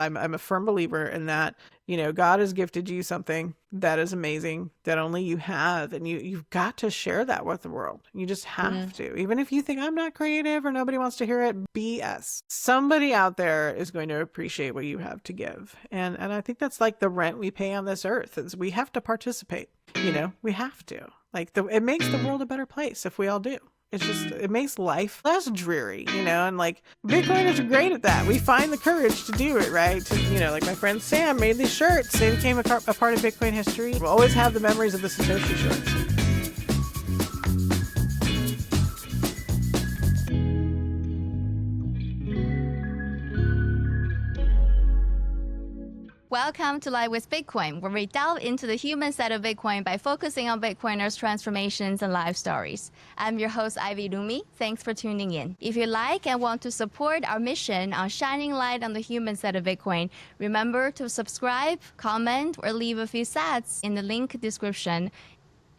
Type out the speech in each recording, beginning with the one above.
I'm a firm believer in that, God has gifted you something that is amazing that only you have. And you've got to share that with the world. You just have to. Even if you think I'm not creative or nobody wants to hear it, BS. Somebody out there is going to appreciate what you have to give. And I think that's like the rent we pay on this earth is we have to participate. We have to. It makes the world a better place if we all do. It makes life less dreary, and Bitcoiners are great at that. We find the courage to do it, right? Like my friend Sam made these shirts. They became a part of Bitcoin history. We'll always have the memories of the Satoshi shirts. Welcome to Live with Bitcoin, where we delve into the human side of Bitcoin by focusing on Bitcoiners' transformations and life stories. I'm your host, Ivy Lumi. Thanks for tuning in. If you like and want to support our mission on shining light on the human side of Bitcoin, remember to subscribe, comment, or leave a few sats in the link description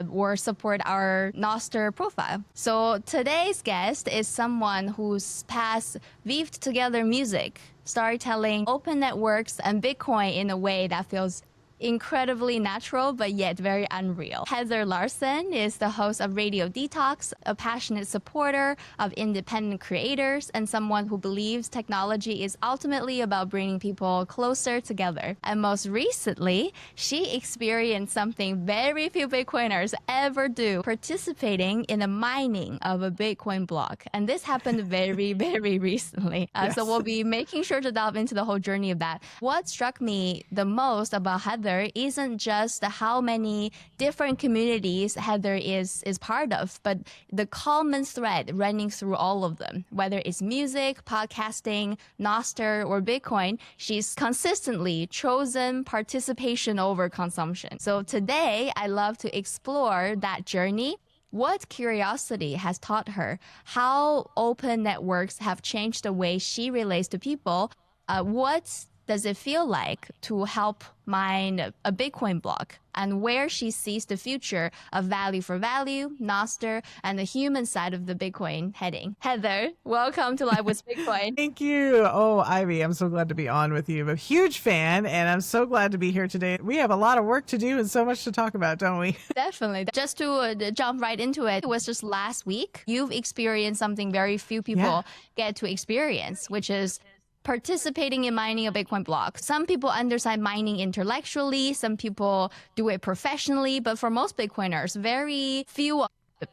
or support our Nostr profile. So today's guest is someone whose past weaved together music, storytelling, open networks, and Bitcoin in a way that feels incredibly natural, but yet very unreal. Heather Larson is the host of Radio Detox, a passionate supporter of independent creators, and someone who believes technology is ultimately about bringing people closer together. And most recently, she experienced something very few Bitcoiners ever do, participating in the mining of a Bitcoin block. And this happened very, very recently. Yes. So we'll be making sure to delve into the whole journey of that. What struck me the most about Heather isn't just how many different communities Heather is part of, but the common thread running through all of them. Whether it's music, podcasting, Nostr, or Bitcoin, she's consistently chosen participation over consumption. So today, I love to explore that journey. What curiosity has taught her, how open networks have changed the way she relates to people, what does it feel like to help mine a Bitcoin block, and where she sees the future of value for value, Nostr, and the human side of the Bitcoin heading. Heather, welcome to Live with Bitcoin. Thank you. Oh, Ivy, I'm so glad to be on with you. I'm a huge fan, and I'm so glad to be here today. We have a lot of work to do and so much to talk about, don't we? Definitely. Just to jump right into it, it was just last week. You've experienced something very few people get to experience, which is participating in mining a Bitcoin block. Some people understand mining intellectually, some people do it professionally, but for most Bitcoiners, very few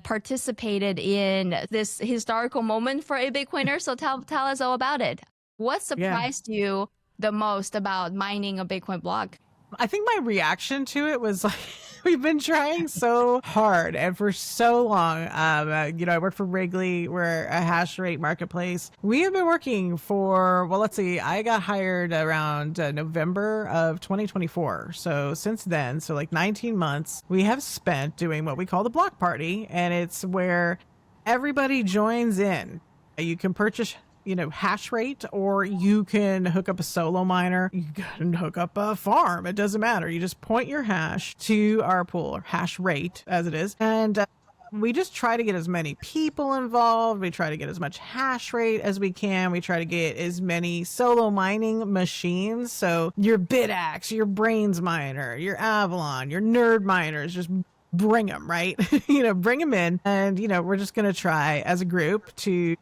participated in this historical moment for a Bitcoiner. So tell us all about it. What surprised you the most about mining a Bitcoin block? I think my reaction to it was like, we've been trying so hard and for so long. I work for Wrigley. We're a hash rate marketplace. We have been working for, I got hired around November of 2024. So since then, 19 months, we have spent doing what we call the block party. And it's where everybody joins in. You can purchase hash rate, or you can hook up a solo miner. You can hook up a farm. It doesn't matter. You just point your hash to our pool, or hash rate as it is. And we just try to get as many people involved. We try to get as much hash rate as we can. We try to get as many solo mining machines. So your BitAxe, your Brains miner, your Avalon, your Nerd miners, just bring them, right? Bring them in. And, we're just going to try as a group to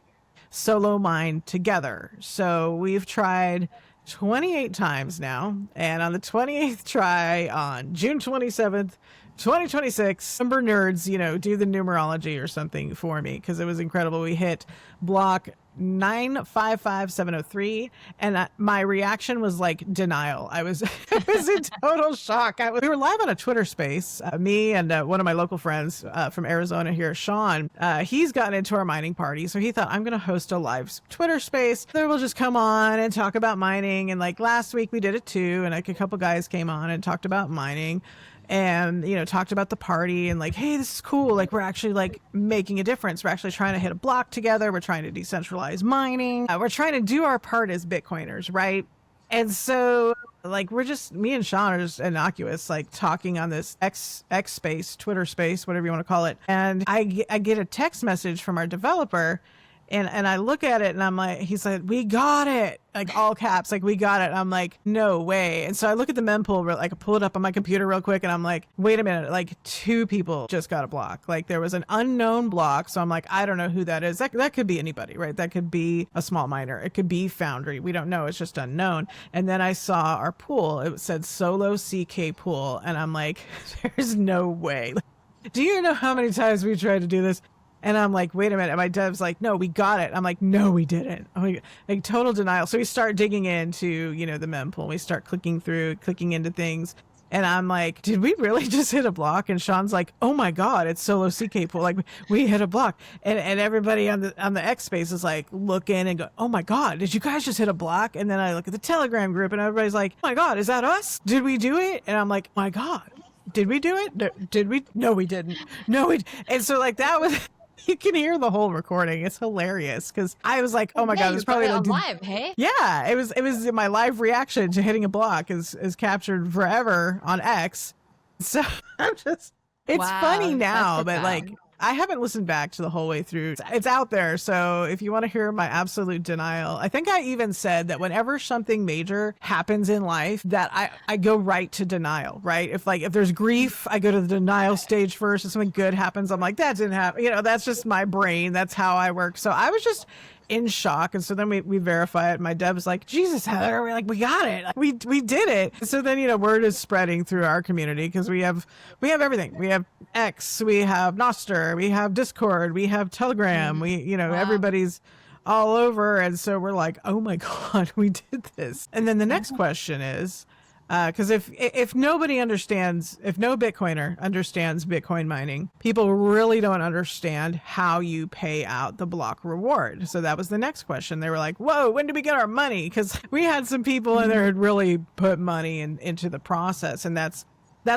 solo mine together. So we've tried 28 times now, and on the 28th try on June 27th, 2026, number nerds, do the numerology or something for me, because it was incredible. We hit block 955703, and my reaction was like denial. I was in total shock. We were live on a Twitter space, me and one of my local friends from Arizona here, Sean. He's gotten into our mining party, so he thought, I'm going to host a live Twitter space. Then we'll just come on and talk about mining. And last week we did it too, and a couple guys came on and talked about mining. And, talked about the party and hey, this is cool. We're actually making a difference. We're actually trying to hit a block together. We're trying to decentralize mining. We're trying to do our part as Bitcoiners, right? And so we're just, me and Sean are just innocuous, talking on this X space, Twitter space, whatever you want to call it. And I get a text message from our developer, And I look at it and I'm like, he said, we got it. Like all caps, like we got it. And I'm like, no way. And so I look at the mempool, like I pull it up on my computer real quick and I'm like, wait a minute, like 2 people just got a block. Like there was an unknown block. So I'm like, I don't know who that is. That could be anybody, right? That could be a small miner. It could be Foundry. We don't know. It's just unknown. And then I saw our pool. It said solo CK pool. And I'm like, there's no way. Do you know how many times we tried to do this? And I'm like, wait a minute. And my dev's like, no, we got it. I'm like, no, we didn't. I'm like total denial. So we start digging into, you know, the mempool. We start clicking into things. And I'm like, did we really just hit a block? And Sean's like, oh my God, it's solo CK pool. Like we hit a block. And everybody on the X space is like looking and go, oh my God, did you guys just hit a block? And then I look at the Telegram group and everybody's like, oh my God, is that us? Did we do it? And I'm like, my God, did we do it? Did we? No, we didn't. And so like that was... You can hear the whole recording. It's hilarious because I was like, "Oh my God!" It's probably like live, hey? Yeah, it was my live reaction to hitting a block is captured forever on X. So I'm just, it's funny now, but like I haven't listened back to the whole way through. It's out there, so if you want to hear my absolute denial, I think I even said that whenever something major happens in life, that I go right to denial, right? If there's grief, I go to the denial stage first. If something good happens, I'm like, that didn't happen. You know, that's just my brain. That's how I work. So I was just in shock. And so then we verify it. My dev's like, Jesus, Heather, we got it. We did it. So then, you know, word is spreading through our community because we have everything. We have X, we have Nostr, we have Discord, we have Telegram. We, you know, everybody's all over. And so we're like, oh my God, we did this. And then the next question is, because if nobody understands, if no Bitcoiner understands Bitcoin mining, people really don't understand how you pay out the block reward. So that was the next question. They were like, whoa, when do we get our money? Because we had some people in there who had really put money into the process. And that's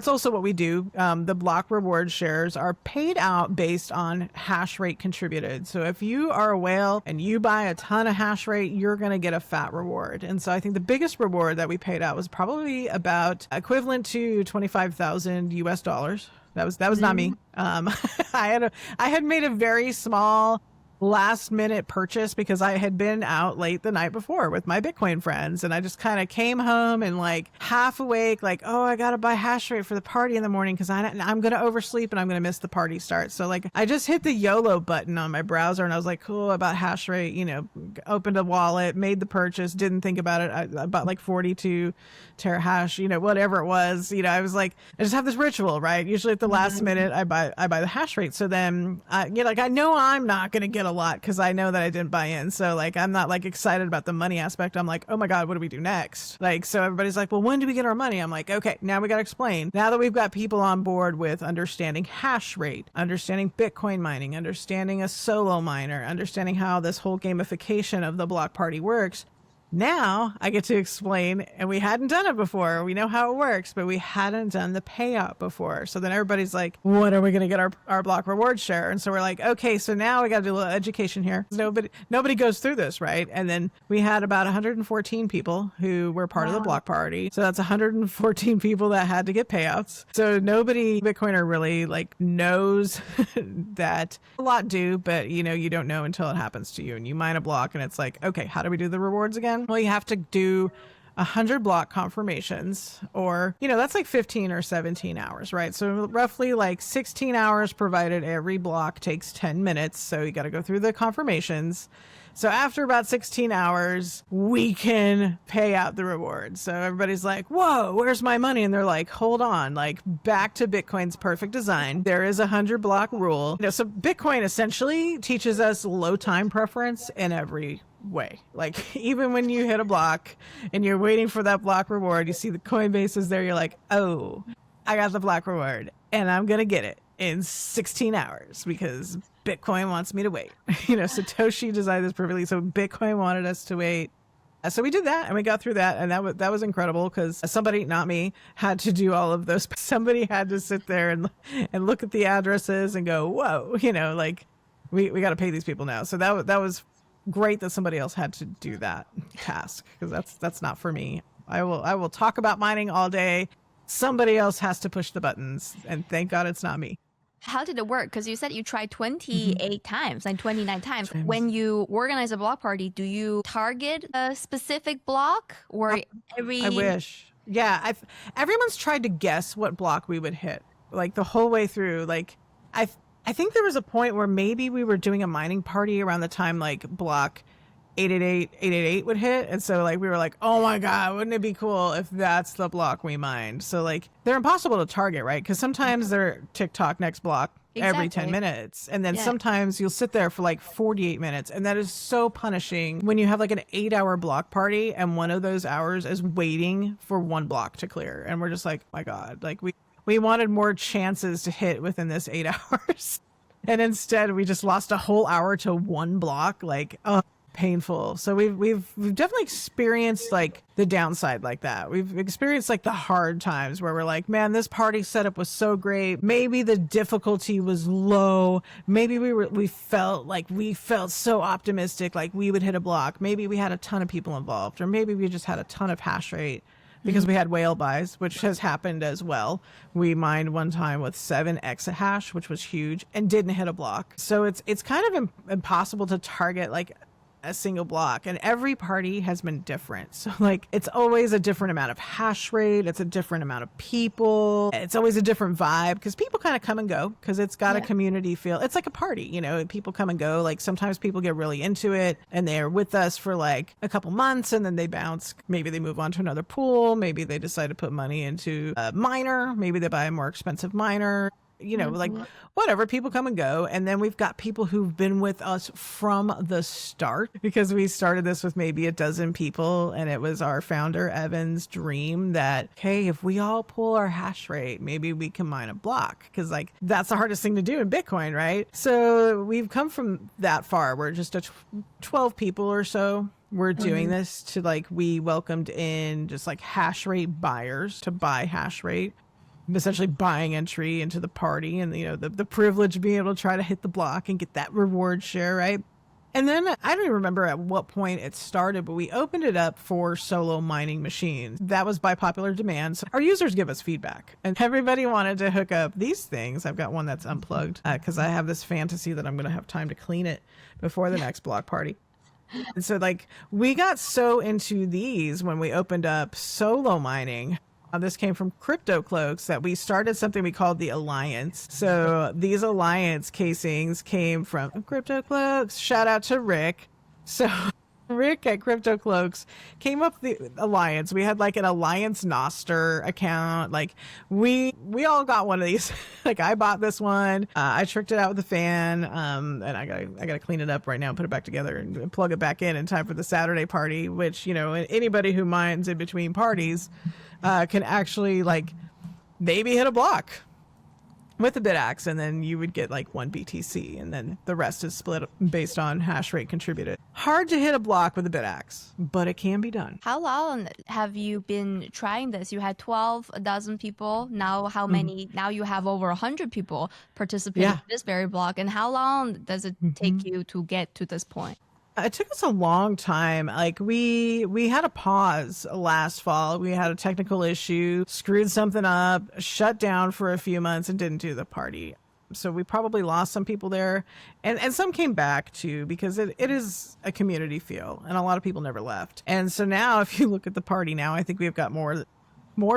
also what we do. The block reward shares are paid out based on hash rate contributed. So if you are a whale and you buy a ton of hash rate, you're going to get a fat reward. And so I think the biggest reward that we paid out was probably about equivalent to 25,000 US dollars. That was not me. I had made a very small last minute purchase because I had been out late the night before with my Bitcoin friends, and I just kind of came home and like half awake, like, oh, I gotta buy hash rate for the party in the morning because I'm gonna oversleep and I'm gonna miss the party start. So like I just hit the YOLO button on my browser and I was like, cool, I bought hash rate, you know, opened a wallet, made the purchase, didn't think about it. I bought like 42 terahash, you know, whatever it was. You know, I was like, I just have this ritual, right? Usually at the last minute I buy the hash rate. So then you know, like I know I'm not gonna get a lot because I know that I didn't buy in. So like I'm not like excited about the money aspect. I'm like, oh my God, what do we do next? Like, so everybody's like, well, when do we get our money? I'm like, okay, now we got to explain. Now that we've got people on board with understanding hash rate, understanding Bitcoin mining, understanding a solo miner, understanding how this whole gamification of the block party works, now I get to explain, and we hadn't done it before. We know how it works, but we hadn't done the payout before. So then everybody's like, when are we going to get our block reward share? And so we're like, okay, so now we got to do a little education here. Nobody goes through this, right? And then we had about 114 people who were part of the block party. So that's 114 people that had to get payouts. So nobody Bitcoiner really like knows that. A lot do, but you know, you don't know until it happens to you and you mine a block and it's like, okay, how do we do the rewards again? Well, you have to do 100 block confirmations, or, you know, that's like 15 or 17 hours, right? So roughly like 16 hours provided every block takes 10 minutes. So you got to go through the confirmations. So after about 16 hours, we can pay out the reward. So everybody's like, whoa, where's my money? And they're like, hold on, like back to Bitcoin's perfect design. There is a 100 block rule. You know, so Bitcoin essentially teaches us low time preference in every way. Like even when you hit a block and you're waiting for that block reward, you see the Coinbase is there. You're like, oh, I got the block reward and I'm going to get it in 16 hours because Bitcoin wants me to wait. You know, Satoshi designed this perfectly. So Bitcoin wanted us to wait. So we did that and we got through that. And that was incredible because somebody, not me, had to do all of those. Somebody had to sit there and look at the addresses and go, whoa, you know, like we got to pay these people now. So that was great that somebody else had to do that task because that's not for me. I will talk about mining all day. Somebody else has to push the buttons, and thank God it's not me. How did it work? Because you said you tried 28 times and 29 times. When you organize a block party, do you target a specific block or every... I wish. Yeah, everyone's tried to guess what block we would hit, like the whole way through. Like, I think there was a point where maybe we were doing a mining party around the time like block 888 would hit, and so like we were like, oh my god, wouldn't it be cool if that's the block we mined? So like they're impossible to target, right? Because sometimes they're TikTok next block every 10 minutes, and then sometimes you'll sit there for like 48 minutes, and that is so punishing when you have like an 8-hour block party and one of those hours is waiting for one block to clear, and we're just like, my god, like we wanted more chances to hit within this 8 hours, and instead we just lost a whole hour to one block. Like, oh, painful. So we've definitely experienced like the downside like that. We've experienced like the hard times where we're like, man, this party setup was so great. Maybe the difficulty was low. Maybe we felt so optimistic, like we would hit a block. Maybe we had a ton of people involved, or maybe we just had a ton of hash rate because we had whale buys, which has happened as well. We mined one time with 7 exahash, which was huge, and didn't hit a block. So it's kind of impossible to target like a single block, and every party has been different. So like it's always a different amount of hash rate, it's a different amount of people, it's always a different vibe because people kind of come and go because it's got a community feel. It's like a party, you know, people come and go. Like sometimes people get really into it and they're with us for like a couple months and then they bounce. Maybe they move on to another pool, maybe they decide to put money into a miner, maybe they buy a more expensive miner. You know, like whatever, people come and go. And then we've got people who've been with us from the start, because we started this with maybe a dozen people. And it was our founder, Evan's dream that, hey, if we all pull our hash rate, maybe we can mine a block. Because like that's the hardest thing to do in Bitcoin, right? So we've come from that far. We're just 12 people or so. We're doing this to like, we welcomed in just like hash rate buyers to buy hash rate, essentially buying entry into the party, and you know the privilege of being able to try to hit the block and get that reward share, right? And then I don't even remember at what point it started, but we opened it up for solo mining machines. That was by popular demand. So our users give us feedback, and everybody wanted to hook up these things. I've got one that's unplugged because I have this fantasy that I'm going to have time to clean it before the next block party. And so like we got so into these when we opened up solo mining. This came from Crypto Cloaks, that we started something we called the Alliance. So these Alliance casings came from Crypto Cloaks. Shout out to Rick. So Rick at Crypto Cloaks came up with the Alliance. We had like an Alliance Nostr account. Like we all got one of these. Like I bought this one. I tricked it out with a fan. And I gotta clean it up right now and put it back together and plug it back in time for the Saturday party, which, you know, anybody who mines in between parties can actually like maybe hit a block with a BitAxe, and then you would get like 1 BTC, and then the rest is split based on hash rate contributed. Hard to hit a block with a BitAxe, but it can be done. How long have you been trying this? You had 12, a dozen people. Now how many? Now you have over 100 people participating in this very block. And how long does it take you to get to this point? It took us a long time. Like we had a pause last fall. We had a technical issue, screwed something up, shut down for a few months, and didn't do the party. So we probably lost some people there, and some came back too, because it is a community feel, and a lot of people never left. And so now if you look at the party now, I think we've got more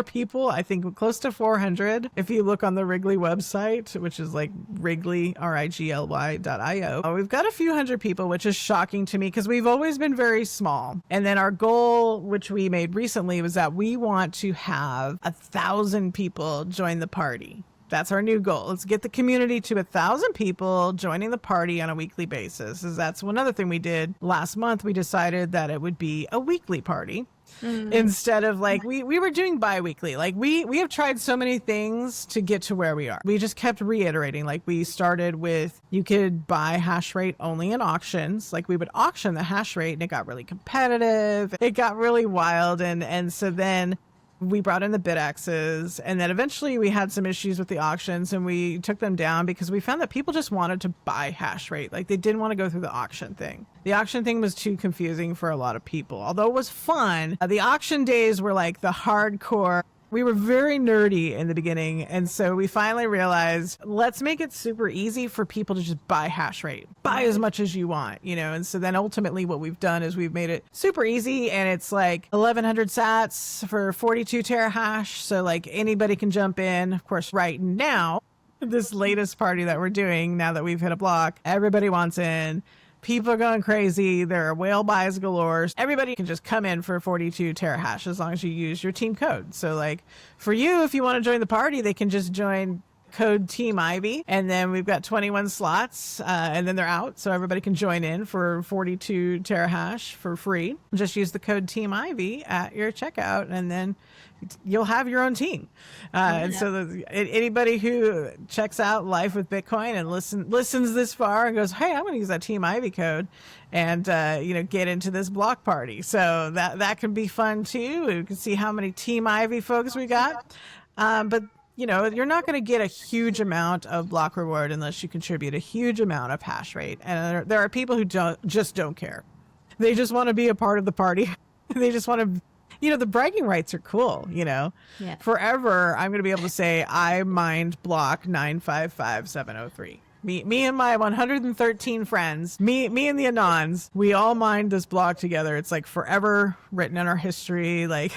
people. I think close to 400. If you look on the Wrigley website, which is like Wrigley, RIGLY.io, we've got a few hundred people, which is shocking to me because we've always been very small. And then our goal, which we made recently, was that we want to have 1,000 people join the party. That's our new goal. Let's get the community to 1,000 people joining the party on a weekly basis. That's one other thing we did last month. We decided that it would be a weekly party. Instead of like we were doing bi-weekly. Like we have tried so many things to get to where we are. We just kept reiterating. Like we started with, you could buy hash rate only in auctions. Like we would auction the hash rate, and it got really competitive. It got really wild, and so then we brought in the BitAxes, and then eventually we had some issues with the auctions, and we took them down because we found that people just wanted to buy hash rate. Like they didn't want to go through the auction thing. The auction thing was too confusing for a lot of people. Although it was fun, the auction days were like the hardcore, We were very nerdy in the beginning. And so we finally realized, let's make it super easy for people to just buy hash rate, buy as much as you want, And so then ultimately what we've done is we've made it super easy, and it's like 1100 sats for 42 terahash. So like anybody can jump in. Of course, right now, this latest party that we're doing, now that we've hit a block, everybody wants in. People are going crazy. There are whale buys galore. Everybody can just come in for 42 terahash as long as you use your team code. So like for you, if you want to join the party, they can just join code TEAMIVY, and then we've got 21 slots, and then they're out. So everybody can join in for 42 terahash for free. Just use the code TEAMIVY at your checkout, and then you'll have your own team. And so anybody who checks out Life with Bitcoin and listens this far and goes, hey, I'm going to use that TEAMIVY code and, get into this block party. So that can be fun too. You can see how many TEAMIVY folks we got. But you're not going to get a huge amount of block reward unless you contribute a huge amount of hash rate. And there are people who don't care. They just want to be a part of the party. They just want to, the bragging rights are cool, Yeah. Forever, I'm going to be able to say, I mined block 955703. Me and my 113 friends, me and the Anons, we all mined this block together. It's like forever written in our history. Like,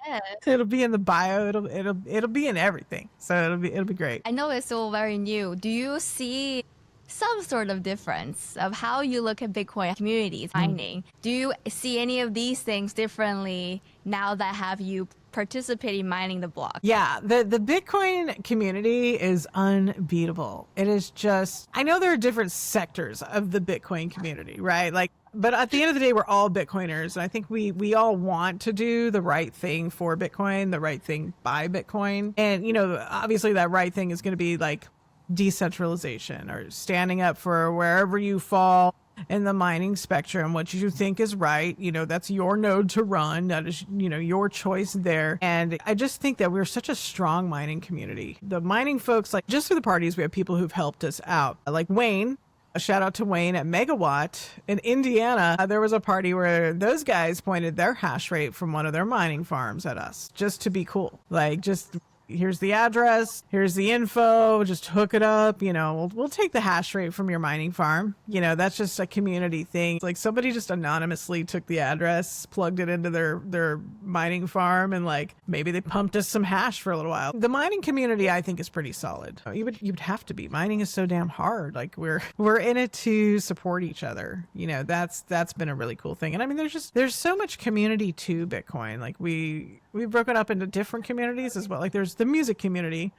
yeah. It'll be in the bio. It'll be in everything. So it'll be great. I know it's still very new. Do you see some sort of difference of how you look at Bitcoin communities mining? Do you see any of these things differently now that have you participating mining the block? Yeah, the Bitcoin community is unbeatable. It is just, I know there are different sectors of the Bitcoin community, right? Like, but at the end of the day, we're all Bitcoiners. And I think we all want to do the right thing for Bitcoin, the right thing by Bitcoin. And, obviously that right thing is going to be like decentralization or standing up for wherever you fall in the mining spectrum, what you think is right. That's your node to run. That is, your choice there. And I just think that we're such a strong mining community. The mining folks, like just for the parties, we have people who've helped us out. Like Wayne, a shout out to Wayne at Megawatt in Indiana. There was a party where those guys pointed their hash rate from one of their mining farms at us just to be cool. Like, just here's the address, here's the info, just hook it up. We'll take the hash rate from your mining farm. That's just a community thing. Like somebody just anonymously took the address, plugged it into their mining farm, and like maybe they pumped us some hash for a little while. The mining community, I think, is pretty solid. You would have to be. Mining is so damn hard. Like we're in it to support each other. That's been a really cool thing. And I mean, there's so much community to Bitcoin. Like we've broken up into different communities as well. Like there's the music community,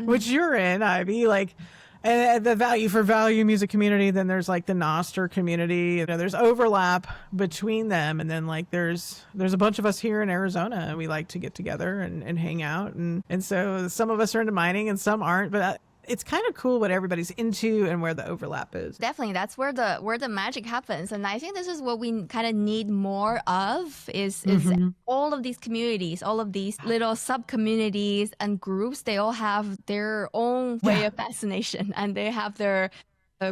which you're in, Ivy, like the value for value music community. Then there's like the Nostr community. There's overlap between them. And then like there's a bunch of us here in Arizona, and we like to get together and hang out. And so some of us are into mining and some aren't, but it's kind of cool what everybody's into and where the overlap is. Definitely, that's where the magic happens. And I think this is what we kind of need more of is all of these communities, all of these little sub-communities and groups. They all have their own way of fascination, and they have their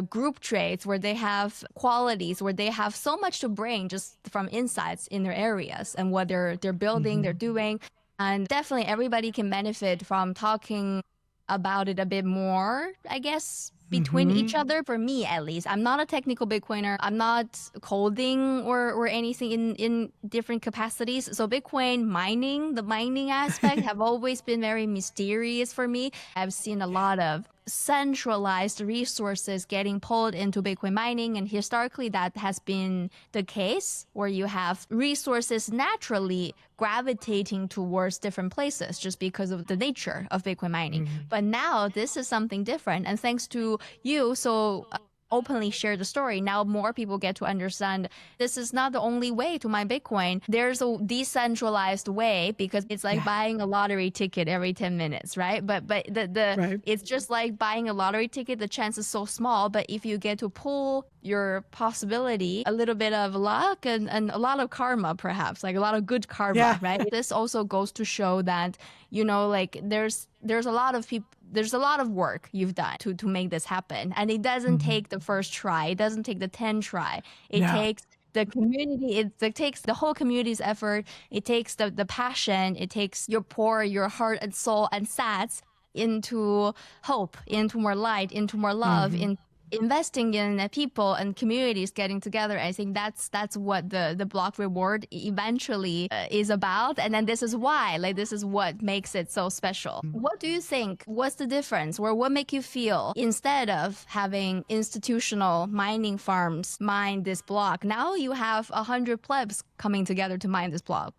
group traits where they have qualities, where they have so much to bring just from insights in their areas and what they're building, they're doing. And definitely everybody can benefit from talking about it a bit more, I guess, between each other. For me, at least, I'm not a technical Bitcoiner. I'm not coding or anything in different capacities. So Bitcoin mining, the mining aspect have always been very mysterious for me. I've seen a lot of centralized resources getting pulled into Bitcoin mining. And historically, that has been the case where you have resources naturally gravitating towards different places just because of the nature of Bitcoin mining. But now this is something different. And thanks to you, so openly share the story, now more people get to understand this is not the only way to mine Bitcoin. There's a decentralized way, because it's like buying a lottery ticket every 10 minutes, right? But it's just like buying a lottery ticket. The chance is so small, but if you get to pull your possibility, a little bit of luck and a lot of karma, perhaps, like a lot of good karma, right? This also goes to show that, like there's a lot of people, there's a lot of work you've done to make this happen. And it doesn't take the first try. It doesn't take the 10 try. It takes the community, it takes the whole community's effort. It takes the passion. It takes your pour your heart and soul and sats into hope, into more light, into more love, in investing in people and communities getting together. I think that's what the block reward eventually is about. And then this is why, like, this is what makes it so special. What do you think? What's the difference? Or what make you feel, instead of having institutional mining farms mine this block, now you have 100 plebs coming together to mine this block?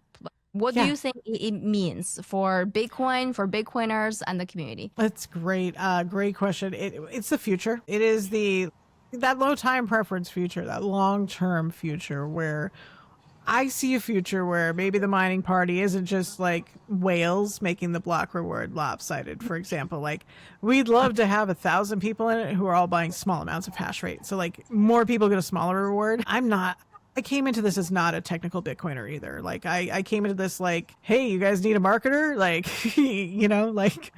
What do you think it means for Bitcoin, for Bitcoiners, and the community? That's great. Great question. It's the future. It is that low time preference future, that long-term future, where I see a future where maybe the mining party isn't just like whales making the block reward lopsided, for example. Like, we'd love to have 1,000 people in it who are all buying small amounts of hash rate. So like more people get a smaller reward. I came into this as not a technical Bitcoiner either. Like, I came into this like, hey, you guys need a marketer? Like, you know, like,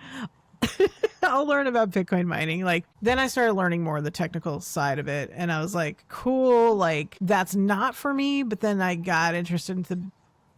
I'll learn about Bitcoin mining. Like, then I started learning more of the technical side of it. And I was like, cool, like, that's not for me. But then I got interested into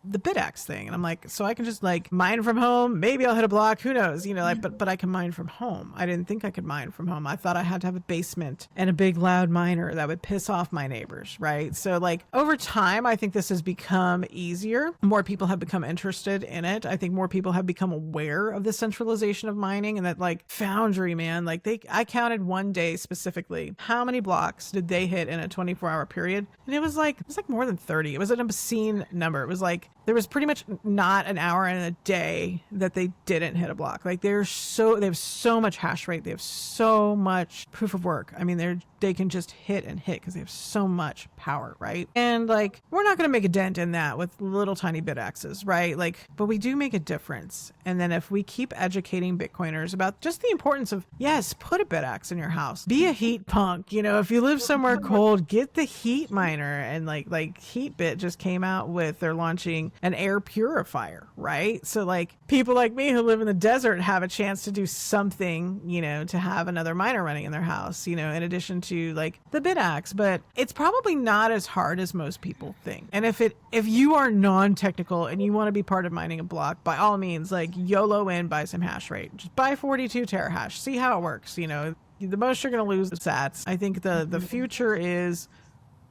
the BitX thing, and I'm like, so I can just like mine from home. Maybe I'll hit a block, who knows, you know, like, but I can mine from home. I didn't think I could mine from home. I thought I had to have a basement and a big loud miner that would piss off my neighbors, right? So like over time, I think this has become easier. More people have become interested in it. I think more people have become aware of the centralization of mining, and that like Foundry, man, like I counted one day specifically how many blocks did they hit in a 24-hour period, and it was like more than 30. It was an obscene number. It was like there was pretty much not an hour in a day that they didn't hit a block. Like, they have so much hash rate. They have so much proof of work. I mean, they can just hit and hit because they have so much power, right? And like, we're not going to make a dent in that with little tiny bit axes, right? Like, but we do make a difference. And then if we keep educating Bitcoiners about just the importance of, yes, put a bit axe in your house, be a heat punk, you know, if you live somewhere cold, get the heat miner. And like Heatbit just came out with, they're launching an air purifier, right? So like people like me who live in the desert have a chance to do something, you know, to have another miner running in their house, you know, in addition to like the BitX. But it's probably not as hard as most people think. And if you are non-technical and you want to be part of mining a block, by all means, like YOLO in, buy some hash rate. Just buy 42 terahash, see how it works. You know, the most you're going to lose is sats. I think the future is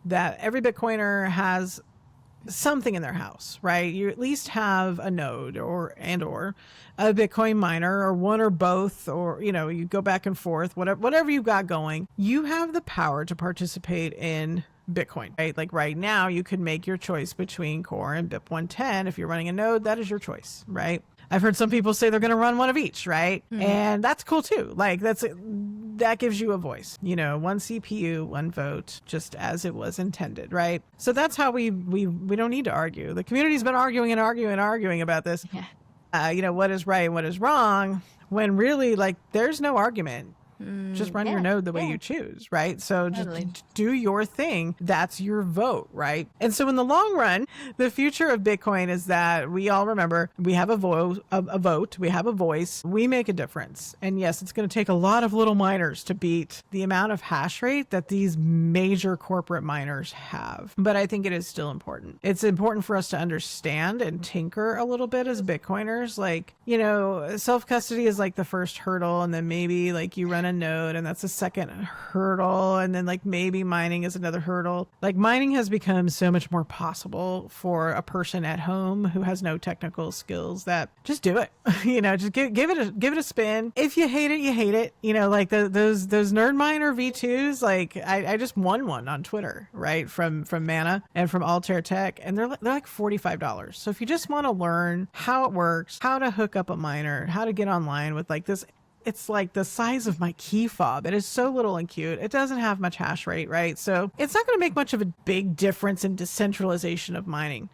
that every Bitcoiner has something in their house, right? You at least have a node or a Bitcoin miner, or one or both, or, you know, you go back and forth, whatever you've got going. You have the power to participate in Bitcoin, right? Like right now, you could make your choice between Core and BIP 110. If you're running a node, that is your choice, right? I've heard some people say they're going to run one of each, right? Mm-hmm. And that's cool too. Like that gives you a voice, you know, one CPU, one vote, just as it was intended, right? So that's how we don't need to argue. The community's been arguing about this. Yeah. You know, what is right and what is wrong, when really, like, there's no argument. Just run your node the way you choose, right? So just do your thing. That's your vote, right? And so in the long run, the future of Bitcoin is that we all remember we have a vote, we have a voice, we make a difference. And yes, it's going to take a lot of little miners to beat the amount of hash rate that these major corporate miners have. But I think it is still important. It's important for us to understand and tinker a little bit as Bitcoiners. Like, you know, self-custody is like the first hurdle, and then maybe like you run a node and that's the second hurdle, and then like maybe mining is another hurdle. Like, mining has become so much more possible for a person at home who has no technical skills, that just do it. You know, just give it a spin. If you hate it, you hate it. You know, like those nerd miner V2s, like I just won one on Twitter, right, from Mana and from Altair Tech, and they're like $45. So if you just want to learn how it works, how to hook up a miner, how to get online with like this, it's like the size of my key fob. It is so little and cute. It doesn't have much hash rate, right? So it's not going to make much of a big difference in decentralization of mining.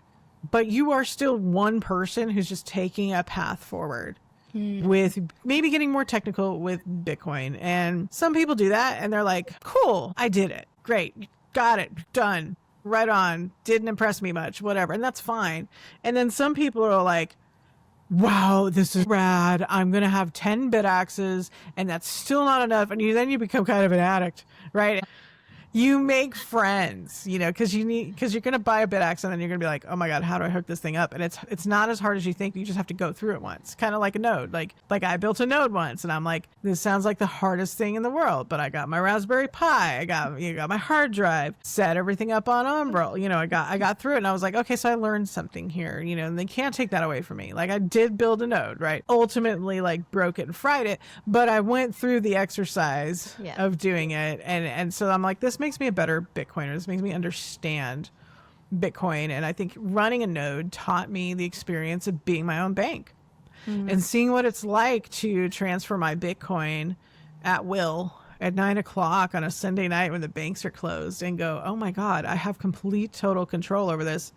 But you are still one person who's just taking a path forward with maybe getting more technical with Bitcoin. And some people do that and they're like, cool, I did it. Great. Got it. Done. Right on. Didn't impress me much. Whatever. And that's fine. And then some people are like, wow, this is rad. I'm going to have 10 bit axes, and that's still not enough. And then you become kind of an addict, right? you make friends, because you're going to buy a BitX and then you're going to be like, oh my God, how do I hook this thing up? And it's not as hard as you think. You just have to go through it once, kind of like a node. Like I built a node once and I'm like, this sounds like the hardest thing in the world, but I got my Raspberry Pi, I got my hard drive, set everything up on Umbrel. I got through it and I was like, okay, so I learned something here, and they can't take that away from me. Like I did build a node, right? Ultimately like broke it and fried it, but I went through the exercise of doing it. And so I'm like, this makes me a better Bitcoiner. This makes me understand Bitcoin. And I think running a node taught me the experience of being my own bank and seeing what it's like to transfer my Bitcoin at will at 9:00 on a Sunday night when the banks are closed and go, oh my God, I have complete total control over this.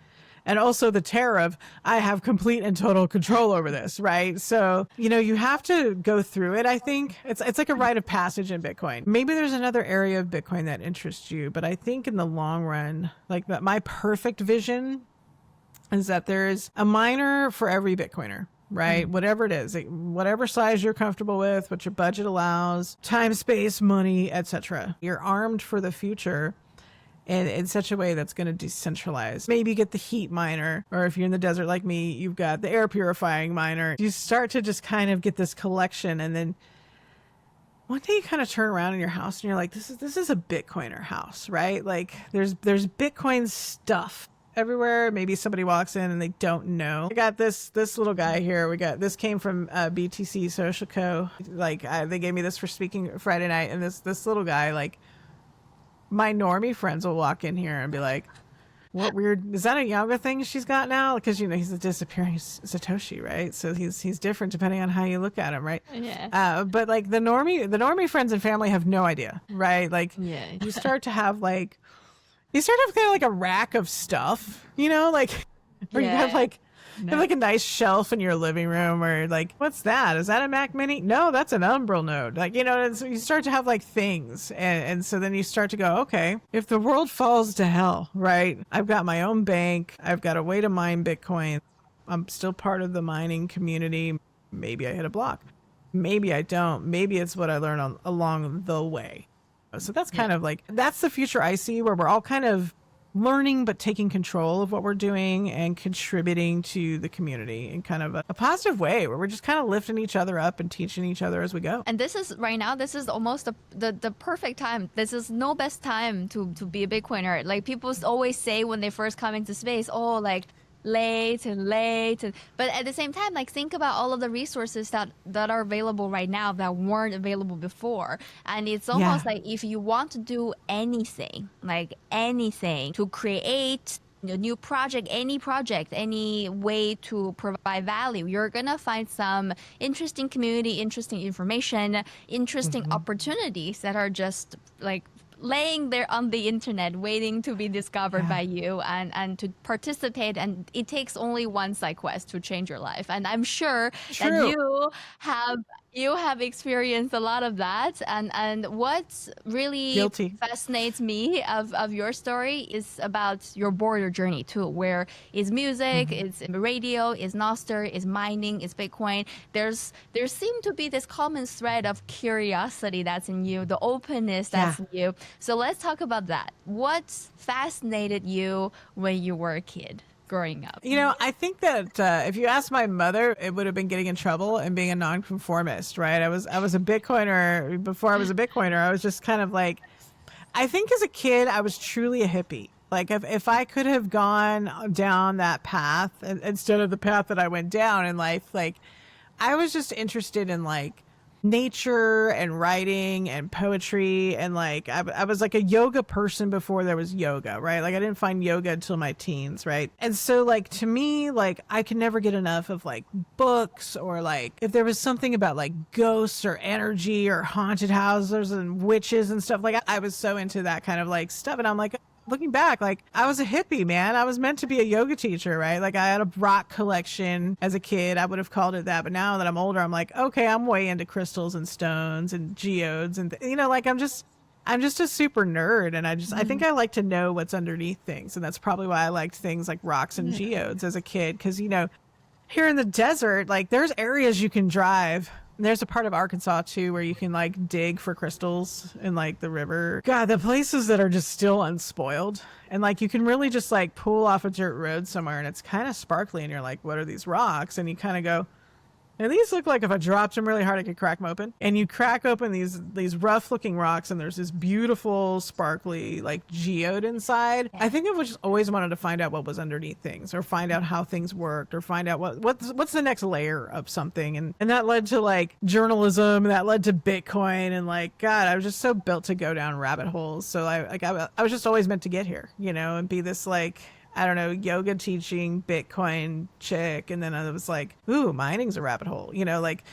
And also the terror of I have complete and total control over this, right? So, you have to go through it. I think it's like a rite of passage in Bitcoin. Maybe there's another area of Bitcoin that interests you, but I think in the long run, like my perfect vision is that there's a miner for every Bitcoiner. Right? Whatever it is, whatever size you're comfortable with, what your budget allows, time, space, money, etc. You're armed for the future in such a way that's going to decentralize. Maybe you get the heat miner, or if you're in the desert like me, you've got the air purifying miner. You start to just kind of get this collection, and then one day you kind of turn around in your house and you're like, this is a Bitcoiner house, right? Like there's Bitcoin stuff everywhere. Maybe somebody walks in and they don't know. I got this little guy here. This came from BTC Social Co. They gave me this for speaking Friday night, and this little guy, like my normie friends will walk in here and be like, what weird, is that a yoga thing she's got now? Because he's a disappearing Satoshi, right? So he's different depending on how you look at him, right? Yeah. But like the normie friends and family have no idea, right? Like you start to have kind of like a rack of stuff, like, or you have like a nice shelf in your living room, or like, what's that? Is that a Mac Mini? No, that's an Umbrel node. Like, and so you start to have like things. And so then you start to go, okay, if the world falls to hell, right? I've got my own bank. I've got a way to mine Bitcoin. I'm still part of the mining community. Maybe I hit a block. Maybe I don't. Maybe it's what I learned along the way. So that's kind of like, that's the future I see, where we're all kind of learning but taking control of what we're doing and contributing to the community in kind of a positive way, where we're just kind of lifting each other up and teaching each other as we go. And this is almost the perfect time. This is no best time to be a Bitcoiner. Like people always say when they first come into space, oh, like late, but at the same time, like think about all of the resources that are available right now that weren't available before. And it's almost like if you want to do anything to create a new project, any way to provide value, you're gonna find some interesting community, interesting information, interesting opportunities that are just like laying there on the internet waiting to be discovered by you and to participate. And it takes only one side quest to change your life, and I'm sure that you have experienced a lot of that. And what really fascinates me of your story is about your border journey too, where is music, it's radio, is Nostr, is mining, is Bitcoin. There seemed to be this common thread of curiosity that's in you, the openness that's in you. So let's talk about that. What fascinated you when you were a kid growing up? I think that if you asked my mother, it would have been getting in trouble and being a nonconformist, right? I was a Bitcoiner. Before I was a Bitcoiner, I was just kind of like, I think as a kid, I was truly a hippie. Like if I could have gone down that path instead of the path that I went down in life, like I was just interested in like nature and writing and poetry, and like I was like a yoga person before there was yoga, right? Like I didn't find yoga until my teens, right? And so like to me, like I could never get enough of like books, or like if there was something about like ghosts or energy or haunted houses and witches and stuff, like I was so into that kind of like stuff. And I'm like, looking back, like I was a hippie, man. I was meant to be a yoga teacher, right? Like I had a rock collection as a kid. I would have called it that. But now that I'm older, I'm like, okay, I'm way into crystals and stones and geodes, and like I'm just a super nerd, and I think I like to know what's underneath things, and that's probably why I liked things like rocks and geodes as a kid, because here in the desert, like there's areas you can drive There's a part of Arkansas too where you can like dig for crystals in like the river. God, the places that are just still unspoiled. And like you can really just like pull off a dirt road somewhere and it's kind of sparkly and you're like, what are these rocks? And you kind of go, and these look like if I dropped them really hard, I could crack them open. And you crack open these rough looking rocks and there's this beautiful, sparkly, like geode inside. Yeah. I think I've just always wanted to find out what was underneath things or find out how things worked or find out what's the next layer of something. And that led to like journalism, that led to Bitcoin. And like, God, I was just so built to go down rabbit holes. So I was just always meant to get here, you know, and be this like, I don't know, yoga teaching Bitcoin chick. And then I was like, ooh, mining's a rabbit hole. You know, like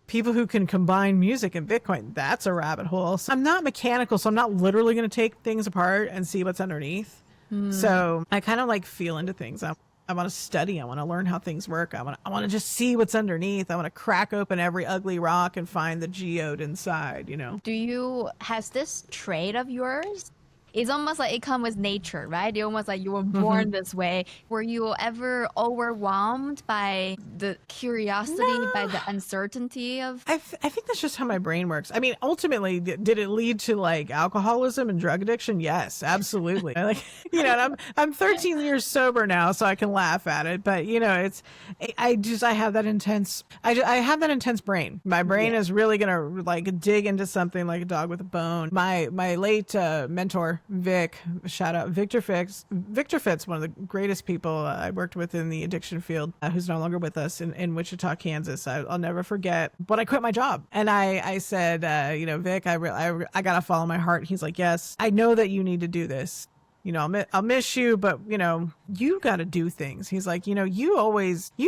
people who can combine music and Bitcoin, that's a rabbit hole. So I'm not mechanical, so I'm not literally going to take things apart and see what's underneath. So I kind of like feel into things. I want to study. I want to learn how things work. I want to just see what's underneath. I want to crack open every ugly rock and find the geode inside, you know. Has this trait of yours? It's almost like it comes with nature, right? It's almost like you were born this way. Were you ever overwhelmed by the curiosity, by the uncertainty of? I think that's just how my brain works. I mean, ultimately, did it lead to like alcoholism and drug addiction? Yes, absolutely. Like, you know, I'm 13 years sober now, so I can laugh at it. But you know, I have that intense. I have that intense brain. My brain is really gonna like dig into something like a dog with a bone. My late mentor, Vic, shout out Victor Fitz, one of the greatest people I worked with in the addiction field, who's no longer with us in Wichita, Kansas. I'll never forget when I quit my job. And I said, you know, Vic, I got to follow my heart. He's like, yes, I know that you need to do this. You know, I'll miss you, but, you know, you got to do things. He's like, you know, you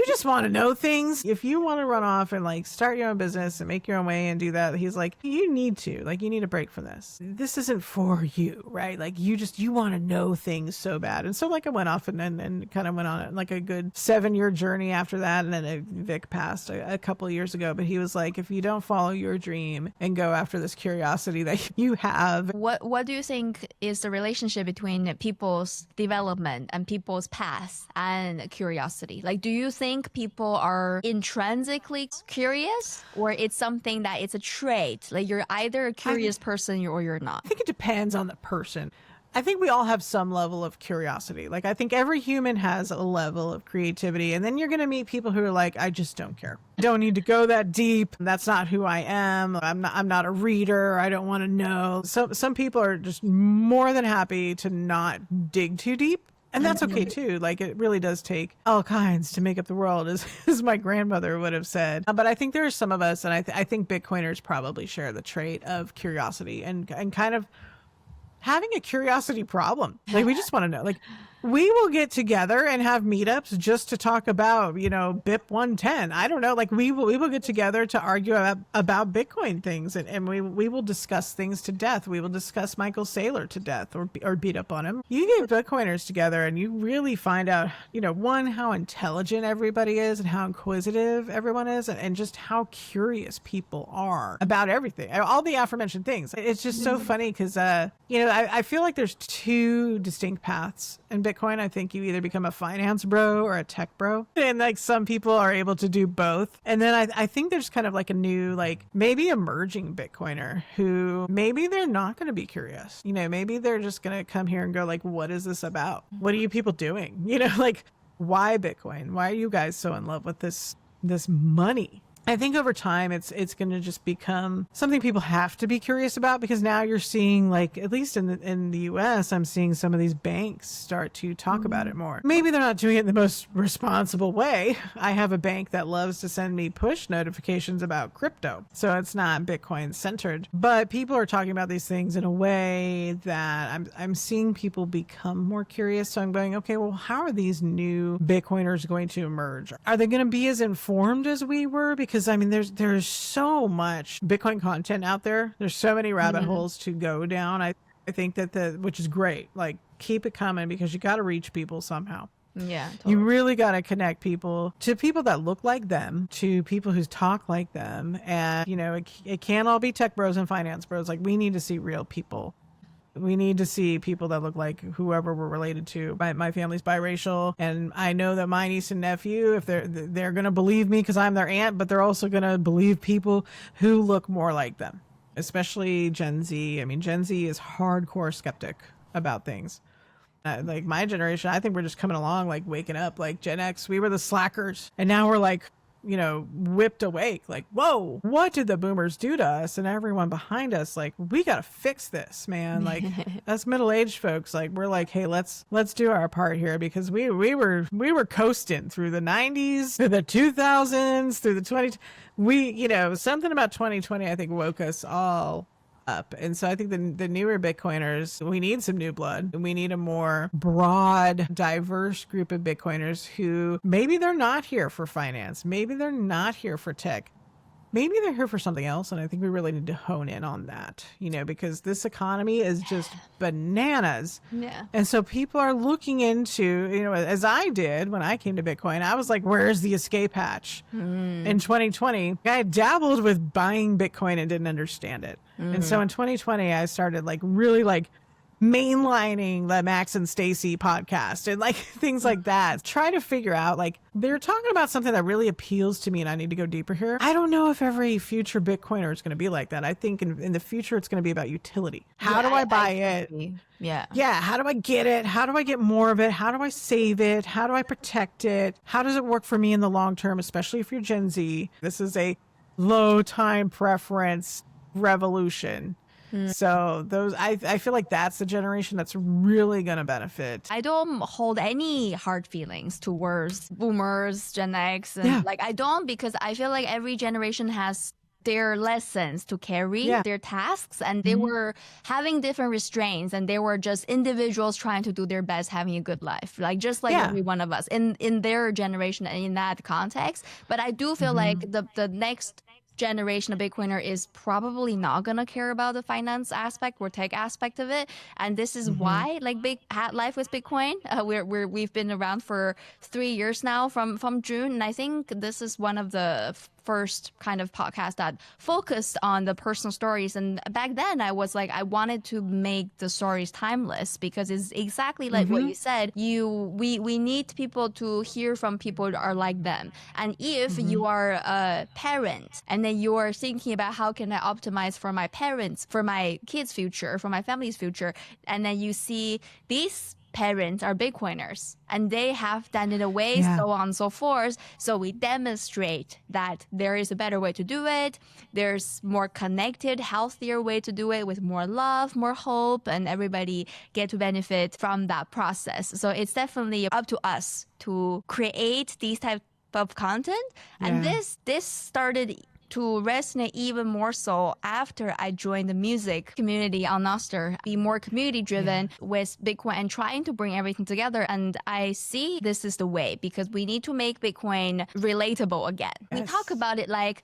just want to know things. If you want to run off and like start your own business and make your own way and do that, he's like, you need a break from this. This isn't for you, right? Like you want to know things so bad. And so like I went off and kind of went on like a good 7-year journey after that. And then Vic passed a couple of years ago, but he was like, if you don't follow your dream and go after this curiosity that you have. What do you think is the relationship between people's development and people's past and curiosity? Like, do you think people are intrinsically curious, or it's something that it's a trait? Like you're either a curious person or you're not? I think it depends on the person. I think we all have some level of curiosity. Like I think every human has a level of creativity, and then you're going to meet people who are like, I just don't care. Don't need to go that deep. That's not who I am. I'm not a reader. I don't want to know. So some people are just more than happy to not dig too deep. And that's okay too. Like it really does take all kinds to make up the world, as my grandmother would have said. But I think there are some of us, and I think Bitcoiners probably share the trait of curiosity and kind of having a curiosity problem. Like we just want to know, like we will get together and have meetups just to talk about, you know, BIP 110. I don't know. Like we will get together to argue about Bitcoin things, and we will discuss things to death. We will discuss Michael Saylor to death or beat up on him. You get Bitcoiners together and you really find out, you know, one, how intelligent everybody is and how inquisitive everyone is, and just how curious people are about everything, all the aforementioned things. It's just so funny because, you know, I feel like there's two distinct paths in Bitcoin. I think you either become a finance bro or a tech bro. And like some people are able to do both. And then I think there's kind of like a new, like maybe emerging Bitcoiner who maybe they're not going to be curious. You know, maybe they're just going to come here and go like, what is this about? What are you people doing? You know, like why Bitcoin? Why are you guys so in love with this money? I think over time, it's going to just become something people have to be curious about, because now you're seeing, like, at least in the US, I'm seeing some of these banks start to talk about it more. Maybe they're not doing it in the most responsible way. I have a bank that loves to send me push notifications about crypto, so it's not Bitcoin centered. But people are talking about these things in a way that I'm seeing people become more curious. So I'm going, okay, well, how are these new Bitcoiners going to emerge? Are they going to be as informed as we were? Because I mean, there's so much Bitcoin content out there. There's so many rabbit holes to go down. I think that which is great. Like, keep it coming, because you got to reach people somehow. Yeah, totally. You really got to connect people to people that look like them, to people who talk like them. And, you know, it can't all be tech bros and finance bros. Like, we need to see real people We need to see people that look like whoever we're related to. My family's biracial, and I know that my niece and nephew, if they're going to believe me because I'm their aunt, but they're also going to believe people who look more like them, especially Gen Z. I mean, Gen Z is hardcore skeptic about things. Like my generation, I think we're just coming along, like waking up. Like Gen X, we were the slackers, and now we're like, whipped awake. Like, whoa, what did the boomers do to us? And everyone behind us, like, we got to fix this, man. Like, us middle-aged folks, like, we're like, hey, let's do our part here, because we were coasting through the 90s, through the 2000s, through the something about 2020, I think, woke us all up. And so I think the newer Bitcoiners, we need some new blood. We need a more broad, diverse group of Bitcoiners who maybe they're not here for finance. Maybe they're not here for tech. Maybe they're here for something else. And I think we really need to hone in on that, because this economy is just bananas. Yeah. And so people are looking into, as I did when I came to Bitcoin, I was like, where's the escape hatch? In 2020, I dabbled with buying Bitcoin and didn't understand it. And so in 2020, I started really mainlining the Max and Stacy podcast and things like that. Try to figure out, they're talking about something that really appeals to me and I need to go deeper here. I don't know if every future Bitcoiner is going to be like that. I think in the future, it's going to be about utility. How do I buy it? Yeah. Yeah. How do I get it? How do I get more of it? How do I save it? How do I protect it? How does it work for me in the long term, especially if you're Gen Z? This is a low time preference revolution. So I feel like that's the generation that's really going to benefit. I don't hold any hard feelings towards boomers, Gen X. And I don't, because I feel like every generation has their lessons to carry, their tasks, and they were having different restraints, and they were just individuals trying to do their best, having a good life, just like every one of us in their generation and in that context. But I do feel like the next generation of Bitcoiner is probably not gonna care about the finance aspect or tech aspect of it, and this is why Life with Bitcoin, we've been around for 3 years now from June, and I think this is one of the first kind of podcast that focused on the personal stories. And back then I was like, I wanted to make the stories timeless, because it's exactly like what you said. We need people to hear from people who are like them. And if you are a parent and then you are thinking about how can I optimize for my parents, for my kids' future, for my family's future, and then you see these parents are Bitcoiners and they have done it away, so on and so forth. So we demonstrate that there is a better way to do it. There's more connected, healthier way to do it with more love, more hope, and everybody get to benefit from that process. So it's definitely up to us to create these type of content. And this started to resonate even more so after I joined the music community on Nostr, be more community driven with Bitcoin and trying to bring everything together. And I see this is the way, because we need to make Bitcoin relatable again. We talk about it like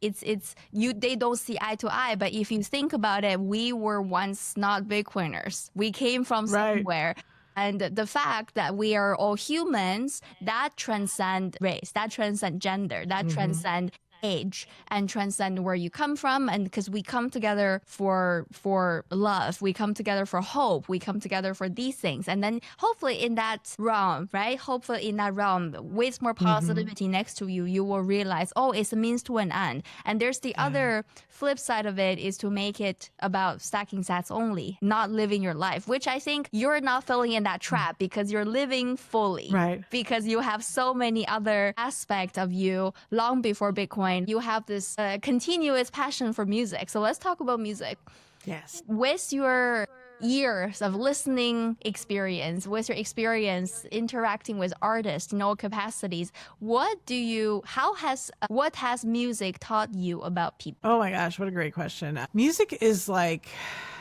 they don't see eye to eye, but if you think about it, we were once not Bitcoiners. We came from somewhere. And the fact that we are all humans, that transcend race, that transcend gender, that transcend age, and transcend where you come from. And because we come together for love, we come together for hope, we come together for these things. And then hopefully in that realm, with more positivity next to you, you will realize, oh, it's a means to an end. And there's the other flip side of it, is to make it about stacking sats only, not living your life, which I think you're not falling in that trap, because you're living fully, because you have so many other aspects of you long before Bitcoin. You have this continuous passion for music. So let's talk about music. Yes. With your years of listening experience, with your experience interacting with artists in all capacities, what has music taught you about people? Oh my gosh, what a great question. Music is like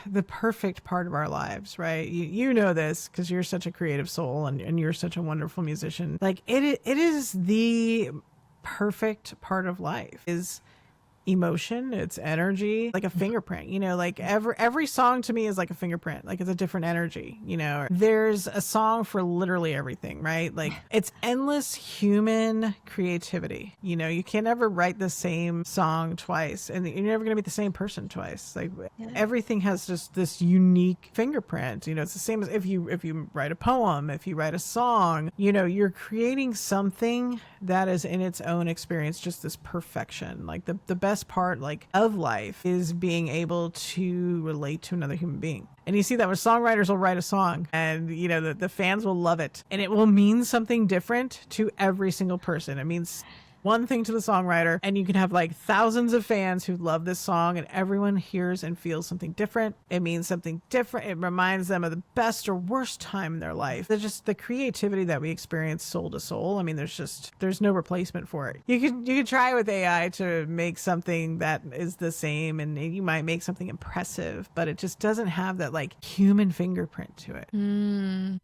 the perfect part of our lives, right? You know this because you're such a creative soul and you're such a wonderful musician. Like it is the perfect part of life. Is emotion, it's energy, like a fingerprint, like every song to me is like a fingerprint, like it's a different energy, there's a song for literally everything, right? Like it's endless human creativity. You can't ever write the same song twice, and you're never going to be the same person twice. Like everything has just this unique fingerprint. It's the same as if you write a poem, if you write a song, you're creating something that is in its own experience just this perfection. Like the best part like of life is being able to relate to another human being. And you see that when songwriters will write a song and the fans will love it, and it will mean something different to every single person. It means one thing to the songwriter, and you can have like thousands of fans who love this song, and everyone hears and feels something different. It means something different. It reminds them of the best or worst time in their life. There's just the creativity that we experience soul to soul. I mean, there's no replacement for it. You could try with AI to make something that is the same, and you might make something impressive, but it just doesn't have that like human fingerprint to it.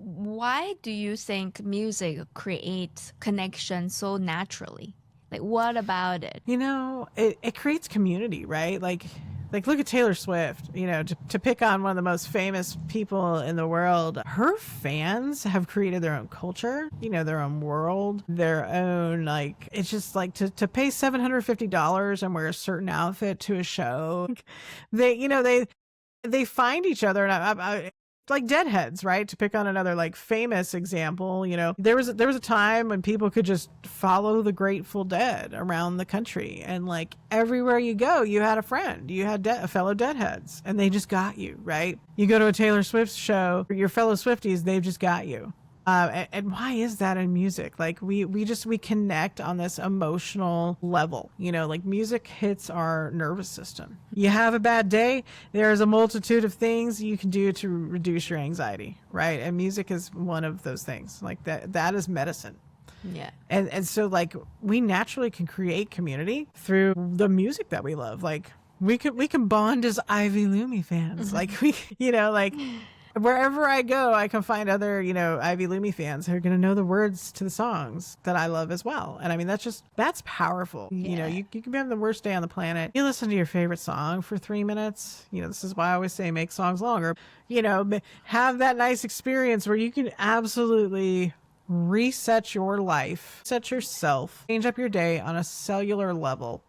Why do you think music creates connection so naturally? Like, what about it? It creates community, right? Like look at Taylor Swift, to pick on one of the most famous people in the world. Her fans have created their own culture, their own world, their own, like, it's just like to pay $750 and wear a certain outfit to a show. They find each other, and I like Deadheads, right? To pick on another like famous example, there was a time when people could just follow the Grateful Dead around the country, and like everywhere you go, you had a friend, you had a fellow Deadheads, and they just got you, right? You go to a Taylor Swift show, your fellow Swifties, they've just got you. And why is that in music? Like we connect on this emotional level, like music hits our nervous system. You have a bad day, there's a multitude of things you can do to reduce your anxiety, right? And music is one of those things. Like that is medicine. Yeah. And so like we naturally can create community through the music that we love. Like we can bond as Ivy Lumi fans. Like like wherever I go, I can find other, Ivy Lumi fans who are going to know the words to the songs that I love as well. And I mean, that's powerful. Yeah. You can be having the worst day on the planet. You listen to your favorite song for 3 minutes. This is why I always say make songs longer. Have that nice experience where you can absolutely reset your life, set yourself, change up your day on a cellular level.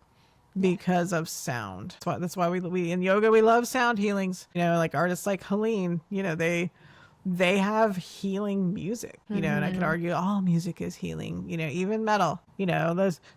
Because of sound. That's why we in yoga, we love sound healings. Like artists like Helene, they have healing music, and I could argue all music is healing, even metal,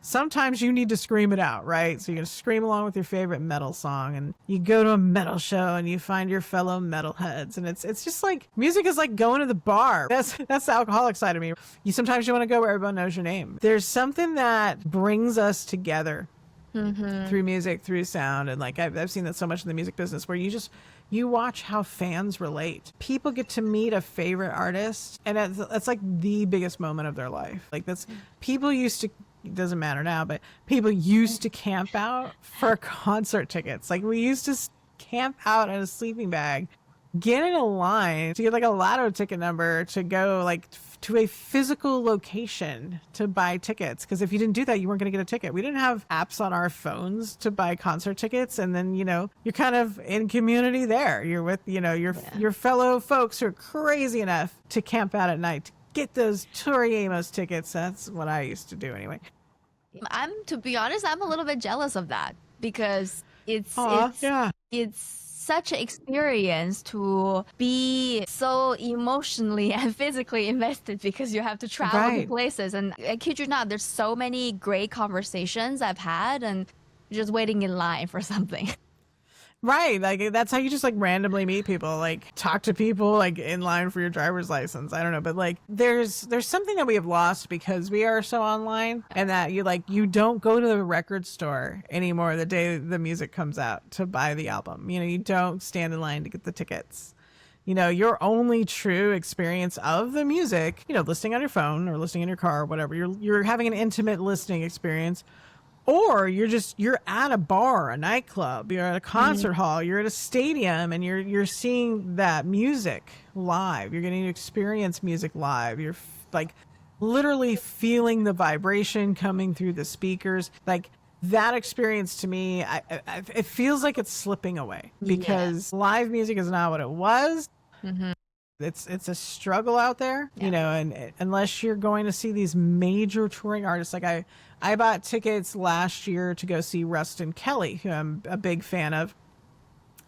sometimes you need to scream it out, right? So you're going to scream along with your favorite metal song, and you go to a metal show and you find your fellow metalheads, and it's just like music is like going to the bar. That's the alcoholic side of me. Sometimes you want to go where everyone knows your name. There's something that brings us together. Through music, through sound, and like I've seen that so much in the music business, where you watch how fans relate. People get to meet a favorite artist, and that's like the biggest moment of their life. Like people used to, it doesn't matter now, but people used to camp out for concert tickets. Like we used to camp out in a sleeping bag, get in a line to get like a lotto ticket number to go like to a physical location to buy tickets. Because if you didn't do that, you weren't going to get a ticket. We didn't have apps on our phones to buy concert tickets. And then, you're kind of in community there. You're with, your fellow folks who are crazy enough to camp out at night to get those Tori Amos tickets. That's what I used to do anyway. To be honest, I'm a little bit jealous of that, because it's such an experience to be so emotionally and physically invested, because you have to travel to places. And I kid you not, there's so many great conversations I've had and just waiting in line for something. Right. Like that's how you just like randomly meet people, like talk to people like in line for your driver's license. I don't know. But like there's something that we have lost because we are so online, and that you don't go to the record store anymore the day the music comes out to buy the album. You don't stand in line to get the tickets. Your only true experience of the music, listening on your phone or listening in your car or whatever, you're having an intimate listening experience. Or you're at a bar, a nightclub, you're at a concert hall, you're at a stadium, and you're seeing that music live. You're getting to experience music live. You're like literally feeling the vibration coming through the speakers. Like that experience to me, it feels like it's slipping away because live music is not what it was. It's a struggle out there, you know, and unless you're going to see these major touring artists, like I bought tickets last year to go see Rustin Kelly, who I'm a big fan of.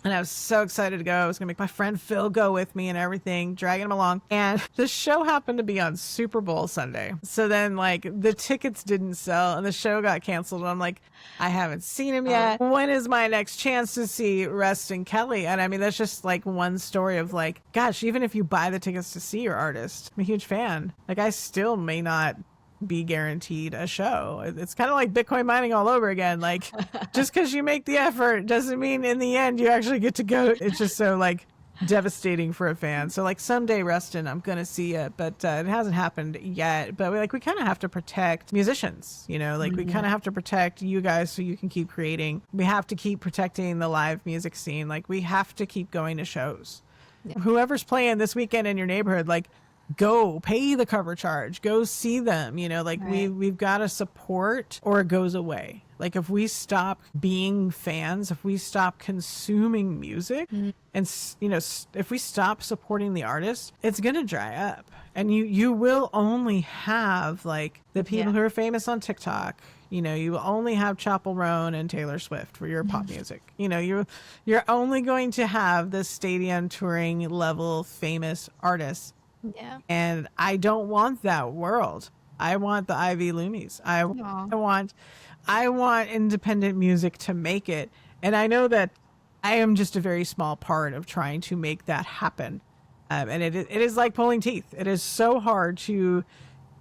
And I was so excited to go. I was going to make my friend Phil go with me and everything, dragging him along. And the show happened to be on Super Bowl Sunday. So then, like, the tickets didn't sell and the show got canceled. And I'm like, I haven't seen him yet. When is my next chance to see Rustin Kelly? And I mean, that's just like one story of like, gosh, even if you buy the tickets to see your artist, I'm a huge fan. Like, I still may not be guaranteed a show. It's kind of like Bitcoin mining all over again. Like, just because you make the effort doesn't mean in the end you actually get to go. It's just so like devastating for a fan. So like someday, Rustin, I'm gonna see it, but it hasn't happened yet. But we kind of have to protect musicians, you know, like we kind of have to protect you guys so you can keep creating. We have to keep protecting the live music scene. Like we have to keep going to shows. Whoever's playing this weekend in your neighborhood, like, go pay the cover charge, go see them, you know, like we've got to support or it goes away. Like if we stop being fans, if we stop consuming music and, you know, if we stop supporting the artist, it's going to dry up. And you will only have like the people who are famous on TikTok. You know, you will only have Chappell Roan and Taylor Swift for your pop music. You know, you're only going to have the stadium touring level famous artists. Yeah. And I don't want that world. I want the Ivy Lumis. I want independent music to make it. And I know that I am just a very small part of trying to make that happen. And it is like pulling teeth. It is so hard to,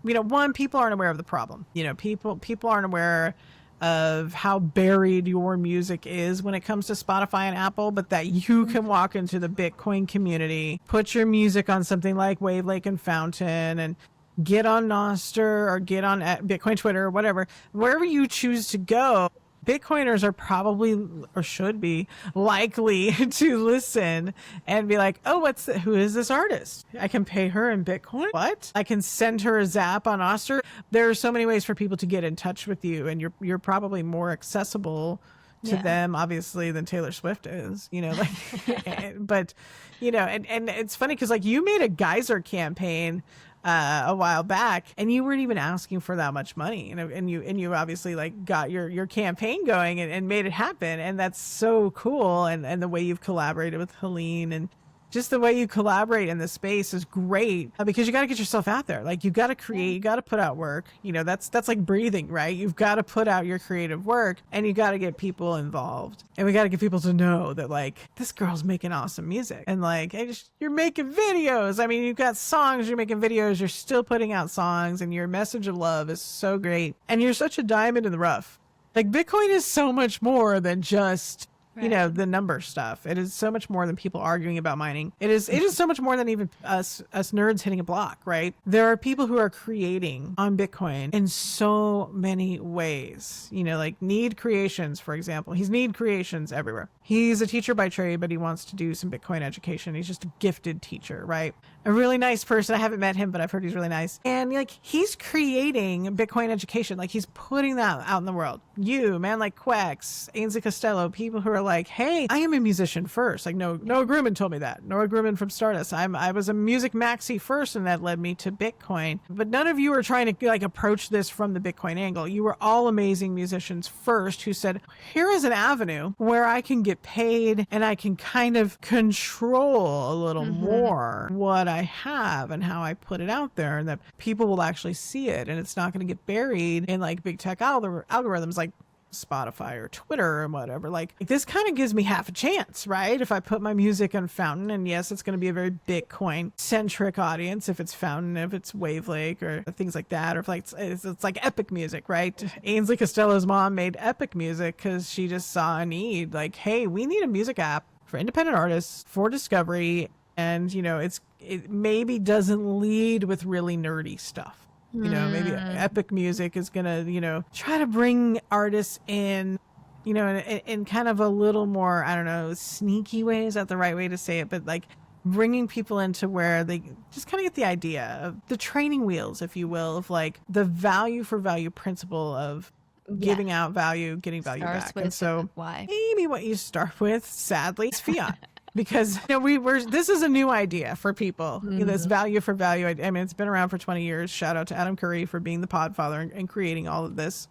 you know, one, people aren't aware of the problem. You know, people aren't aware of how buried your music is when it comes to Spotify and Apple, but that you can walk into the Bitcoin community, put your music on something like Wave Lake and Fountain, and get on Nostr or get on Bitcoin Twitter or whatever, wherever you choose to go. Bitcoiners are probably, or should be, likely to listen and be like, oh, who is this artist? I can pay her in Bitcoin? What? I can send her a zap on Nostr? There are so many ways for people to get in touch with you, and you're probably more accessible to them, obviously, than Taylor Swift is, you know, like, but, you know, and it's funny because, like, you made a geyser campaign a while back, and you weren't even asking for that much money, you know, and you obviously like got your campaign going and made it happen, and that's so cool. And the way you've collaborated with Helene and just the way you collaborate in this space is great, because you got to get yourself out there. Like you got to create, you got to put out work. You know, that's like breathing, right? You've got to put out your creative work, and you got to get people involved, and we got to get people to know that like this girl's making awesome music, and like you're making videos. I mean, you've got songs, you're making videos, you're still putting out songs, and your message of love is so great, and you're such a diamond in the rough. Like Bitcoin is so much more than just you know, the number stuff. It is so much more than people arguing about mining. It is so much more than even us nerds hitting a block, right? There are people who are creating on Bitcoin in so many ways. You know, like Need Creations, for example. He's Need Creations everywhere. He's a teacher by trade, but he wants to do some Bitcoin education. He's just a gifted teacher, right? A really nice person. I haven't met him, but I've heard he's really nice. And like, he's creating Bitcoin education. Like he's putting that out in the world. You, man, like Quex, Ainsley Costello, people who are like, hey, I am a musician first. Like Noah Grumman told me that. Noah Grumman from Stardust. I was a music maxi first, and that led me to Bitcoin. But none of you are trying to like approach this from the Bitcoin angle. You were all amazing musicians first who said, here is an avenue where I can get paid and I can kind of control a little more what I have and how I put it out there, and that people will actually see it, and it's not going to get buried in like big tech algorithms like Spotify or Twitter or whatever. Like this kind of gives me half a chance, right? If I put my music on Fountain, and yes, it's going to be a very Bitcoin centric audience if it's Fountain, if it's Wavelake or things like that, or if like it's like Epic Music, right? Ainsley Costello's mom made Epic Music because she just saw a need, like, hey, we need a music app for independent artists for discovery, and you know, it maybe doesn't lead with really nerdy stuff. You know, maybe Epic Music is going to, you know, try to bring artists in, you know, in kind of a little more, I don't know, sneaky way. Is that the right way to say it? But like bringing people into where they just kind of get the idea of the training wheels, if you will, of like the value for value principle of giving out value, getting value Starts back. with And so why. maybe what you start with, sadly, is fiat. Because this is a new idea for people. This value for value. I mean, it's been around for 20 years. Shout out to Adam Curry for being the podfather and creating all of this,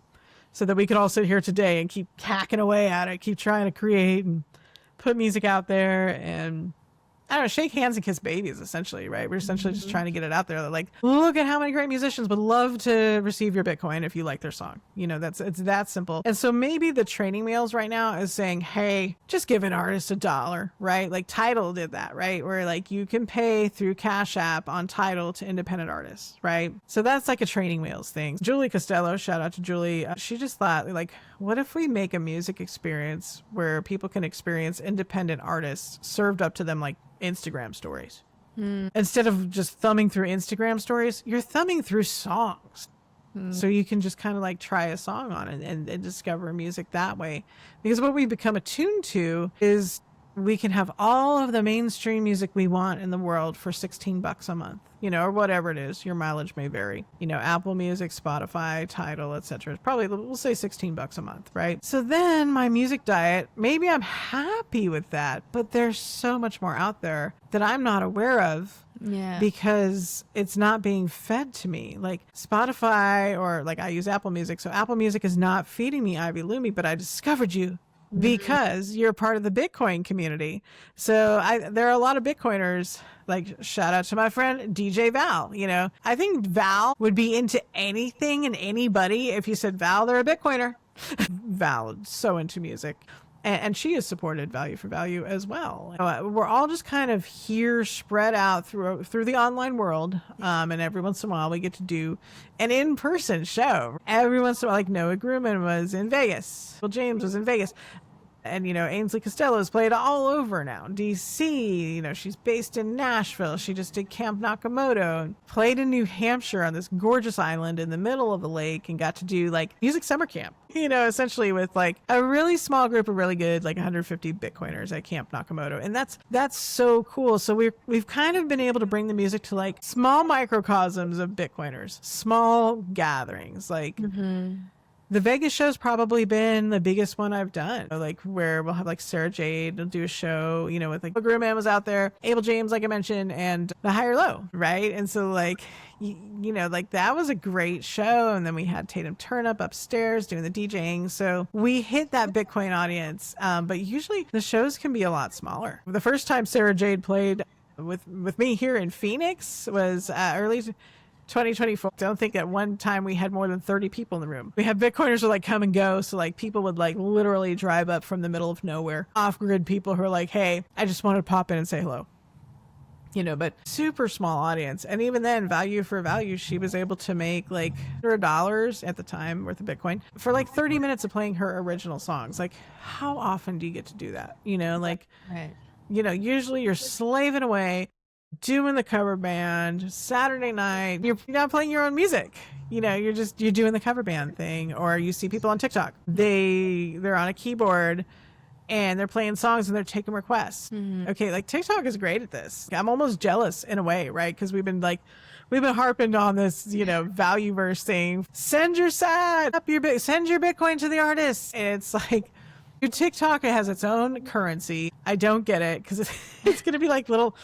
so that we could all sit here today and keep hacking away at it, keep trying to create and put music out there, and I don't know, shake hands and kiss babies, essentially, right? We're essentially just trying to get it out there. Like, look at how many great musicians would love to receive your Bitcoin if you like their song. It's that simple. And so maybe the training wheels right now is saying, hey, just give an artist $1, right? Like Tidal did that, right? Where like you can pay through Cash App on Tidal to independent artists, right? So that's like a training wheels thing. Julie Costello, shout out to Julie. She just thought, like, what if we make a music experience where people can experience independent artists served up to them like Instagram stories? Instead of just thumbing through Instagram stories, you're thumbing through songs. So you can just kind of like try a song on it and discover music that way. Because what we become attuned to is we can have all of the mainstream music we want in the world for $16 a month, or whatever it is. Your mileage may vary, Apple Music, Spotify, Tidal, etc. Probably we'll say $16 a month, right? So then my music diet, maybe I'm happy with that, but there's so much more out there that I'm not aware of. Yeah. Because it's not being fed to me. Like Spotify, or like I use Apple Music. So Apple Music is not feeding me Ivy Lumi, but I discovered you because you're part of the Bitcoin community. So there are a lot of Bitcoiners, like shout out to my friend DJ Val. I think Val would be into anything and anybody. If you said, Val, they're a Bitcoiner. Val, so into music. And she has supported Value for Value as well. We're all just kind of here spread out through the online world. And every once in a while we get to do an in-person show. Every once in a while, like Noah Grumman was in Vegas. Well, James was in Vegas. And, Ainsley Costello's played all over now. DC, she's based in Nashville. She just did Camp Nakamoto and played in New Hampshire on this gorgeous island in the middle of the lake and got to do like music summer camp, essentially with like a really small group of really good, like 150 Bitcoiners at Camp Nakamoto. And that's so cool. So we've kind of been able to bring the music to like small microcosms of Bitcoiners, small gatherings, like the Vegas show's probably been the biggest one I've done, like where we'll have like Sarah Jade will do a show, with like Grumman was out there, Abel James, like I mentioned, and the Higher Low, right? And so like, like that was a great show. And then we had Tatum Turnup upstairs doing the DJing. So we hit that Bitcoin audience. But usually the shows can be a lot smaller. The first time Sarah Jade played with me here in Phoenix was early 2024. I don't think at one time we had more than 30 people in the room. We had Bitcoiners who like come and go. So like people would like literally drive up from the middle of nowhere, off-grid people who are like, hey, I just wanted to pop in and say hello. But super small audience. And even then, Value for Value, she was able to make like $100 at the time worth of Bitcoin for like 30 minutes of playing her original songs. Like, how often do you get to do that? Right. Usually you're slaving away, doing the cover band Saturday night. You're not playing your own music. You're doing the cover band thing. Or you see people on TikTok. They're on a keyboard and they're playing songs and they're taking requests. Okay, like TikTok is great at this. I'm almost jealous in a way, right? Because we've been harping on this, value verse thing. Send your send your Bitcoin to the artist. And it's like, your TikTok has its own currency. I don't get it because it's going to be like little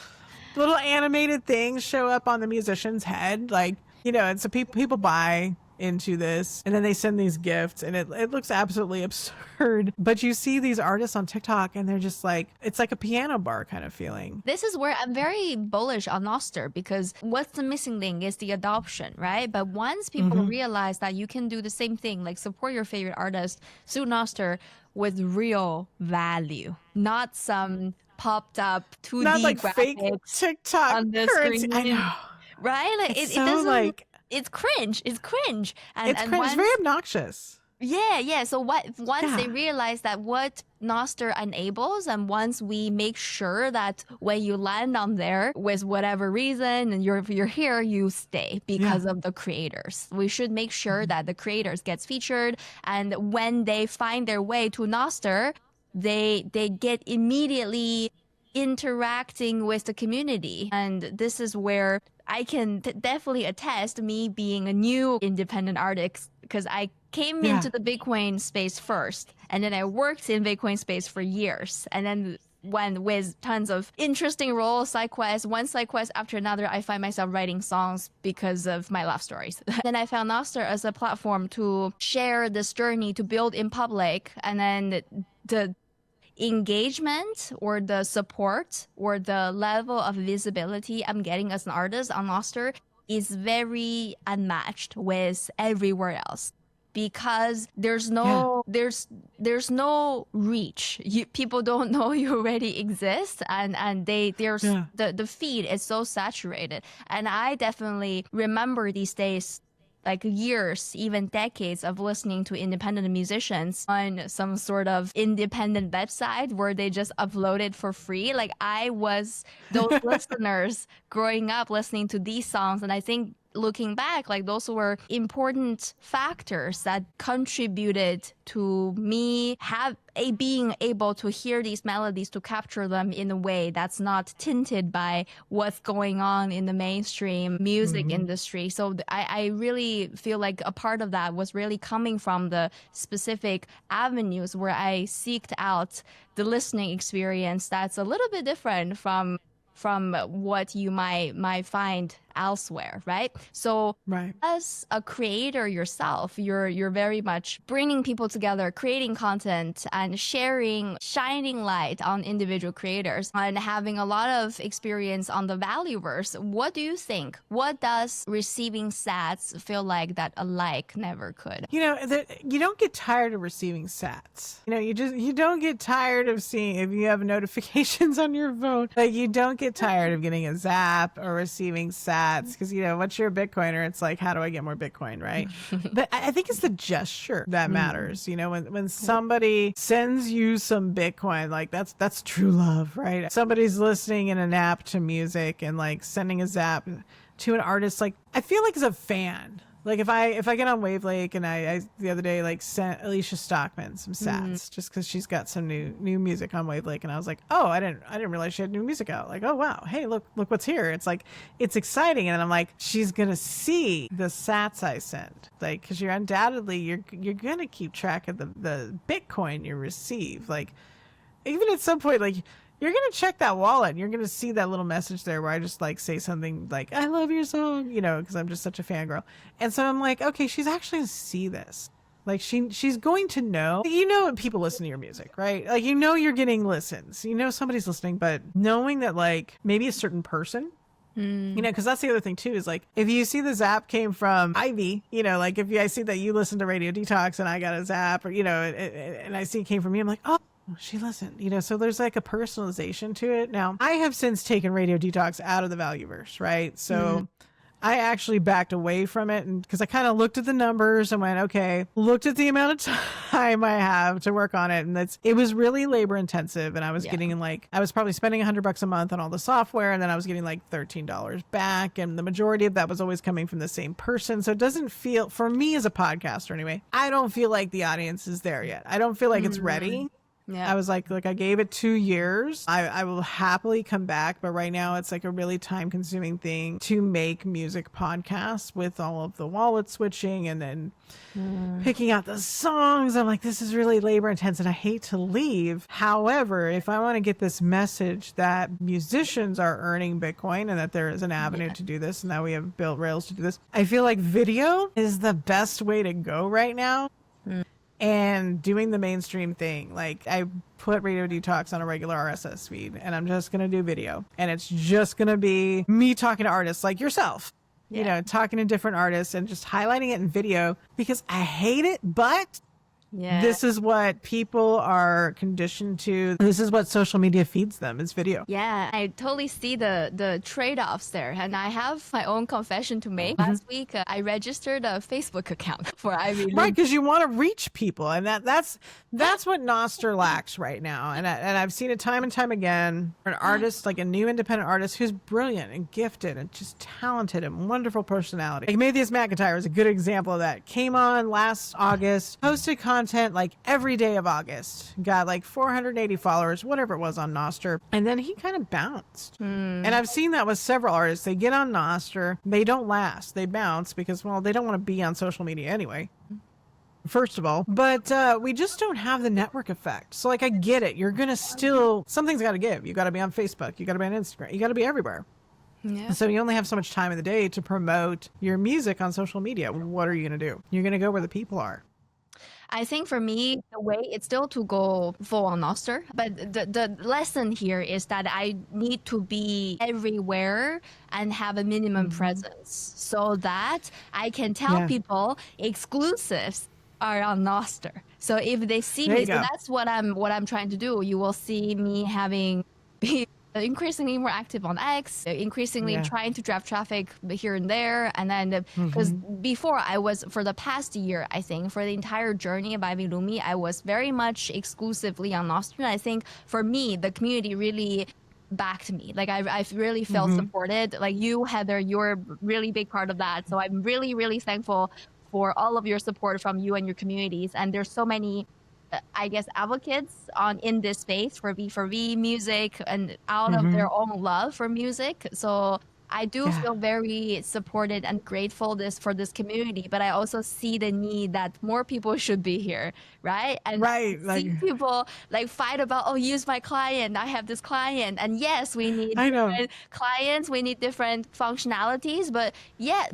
animated things show up on the musician's head, like, and so people buy into this and then they send these gifts and it looks absolutely absurd. But you see these artists on TikTok and they're just like, it's like a piano bar kind of feeling. This is where I'm very bullish on Nostr, because what's the missing link is the adoption, right? But once people realize that you can do the same thing, like support your favorite artist through Nostr with real value, not some popped up 2D not like graphics fake TikTok on the currency. screen. I know. Right? Like It's it so doesn't like, it's cringe. It's cringe. And it's cringe. once, It's very obnoxious. yeah. So once Yeah. they realize that what Nostr enables, and once we make sure that when you land on there with whatever reason and you're here, you stay because of the creators. We should make sure that the creators gets featured, and when they find their way to Nostr, they get immediately interacting with the community. And this is where I can definitely attest me being a new independent artist because I came into the Bitcoin space first, and then I worked in Bitcoin space for years, and then went with tons of interesting roles, side quests, one side quest after another. I find myself writing songs because of my love stories. Then I found Nostr as a platform to share this journey to build in public, and then the engagement or the support or the level of visibility I'm getting as an artist on Nostr is very unmatched with everywhere else, because there's no reach. People don't know you already exist, and the feed is so saturated. And I definitely remember these days, like years, even decades of listening to independent musicians on some sort of independent website where they just upload it for free. Like I was those listeners growing up listening to these songs. And I think looking back, like those were important factors that contributed to me being able to hear these melodies, to capture them in a way that's not tinted by what's going on in the mainstream music industry. So I really feel like a part of that was really coming from the specific avenues where I seeked out the listening experience that's a little bit different from what you might find elsewhere, right? So as a creator yourself, you're very much bringing people together, creating content and shining light on individual creators and having a lot of experience on the Valueverse. What do you think? What does receiving sats feel like that a like never could? You don't get tired of receiving sats. You don't get tired of seeing, if you have notifications on your phone, like you don't get tired of getting a zap or receiving sats. Because, once you're a Bitcoiner, it's like, how do I get more Bitcoin, right? But I think it's the gesture that matters. When somebody sends you some Bitcoin, like that's true love, right? Somebody's listening in an app to music and like sending a zap to an artist. Like I feel like as a fan, like if I get on Wavelake and I the other day like sent Alicia Stockman some sats just because she's got some new music on Wavelake, and I was like, oh, I didn't realize she had new music out. Like, oh wow, hey, look what's here. It's like, it's exciting. And then I'm like, she's gonna see the sats I send, like, because you're gonna keep track of the Bitcoin you receive. Like even at some point, like you're going to check that wallet and you're going to see that little message there where I just like say something like, I love your song, because I'm just such a fangirl. And so I'm like, okay, she's actually going to see this. Like she's going to know, when people listen to your music, right? Like, you're getting listens, somebody's listening, but knowing that like maybe a certain person, because that's the other thing too, is like, if you see the zap came from Ivy, like if I see that you listen to Radio Detox and I got a zap, or, and I see it came from me, I'm like, oh, she listened, so there's like a personalization to it. Now, I have since taken Radio Detox out of the Valueverse, right? So I actually backed away from it, and because I kind of looked at the numbers and went, okay, looked at the amount of time I have to work on it, and it was really labor intensive, and I was getting I was probably spending $100 a month on all the software, and then I was getting like $13 back, and the majority of that was always coming from the same person. So it doesn't feel, for me as a podcaster anyway, I don't feel like the audience is there yet. I don't feel like it's ready. Yeah. I was like I gave it 2 years. I will happily come back, but right now it's like a really time consuming thing to make music podcasts with all of the wallet switching and then picking out the songs. I'm like, this is really labor intense and I hate to leave. However, if I want to get this message that musicians are earning Bitcoin and that there is an avenue to do this and that we have built rails to do this, I feel like video is the best way to go right now. And doing the mainstream thing. Like I put Radio Detox on a regular RSS feed and I'm just going to do video. And it's just going to be me talking to artists like yourself, talking to different artists and just highlighting it in video because I hate it, but this is what people are conditioned to. This is what social media feeds them, is video. Yeah, I totally see the trade-offs there. And I have my own confession to make. Last week, I registered a Facebook account for Ivy. Right, because you want to reach people. And that's what Nostr lacks right now. And I've seen it time and time again. An artist, like a new independent artist who's brilliant and gifted and just talented and wonderful personality. Like Matthias McIntyre is a good example of that. Came on last August, posted content content like every day of August, got like 480 followers, whatever it was on Nostr. And then he kind of bounced. And I've seen that with several artists. They get on Nostr, they don't last, they bounce because, well, they don't want to be on social media anyway. First of all, but we just don't have the network effect. So like, I get it. You're going to still, something's got to give. You got to be on Facebook. You got to be on Instagram. You got to be everywhere. Yeah. So you only have so much time in the day to promote your music on social media. What are you going to do? You're going to go where the people are. I think for me, the way it's still to go full on Nostr. But the lesson here is that I need to be everywhere and have a minimum presence so that I can tell people exclusives are on Nostr. So if they see me, so that's what I'm trying to do. You will see me be increasingly more active on X, increasingly trying to drive traffic here and there. And then because before I was, for the past year, I think for the entire journey of Ivy Lumi, I was very much exclusively on Nostr. And I think for me, the community really backed me. Like I really felt supported. Like you, Heather, you're a really big part of that. So I'm really, really thankful for all of your support from you and your communities. And there's so many, I guess, advocates in this space for V4V music and out of their own love for music. So I do feel very supported and grateful for this community, but I also see the need that more people should be here, right? And see people like fight about, oh, use my client, I have this client. And yes, we need different clients, we need different functionalities, but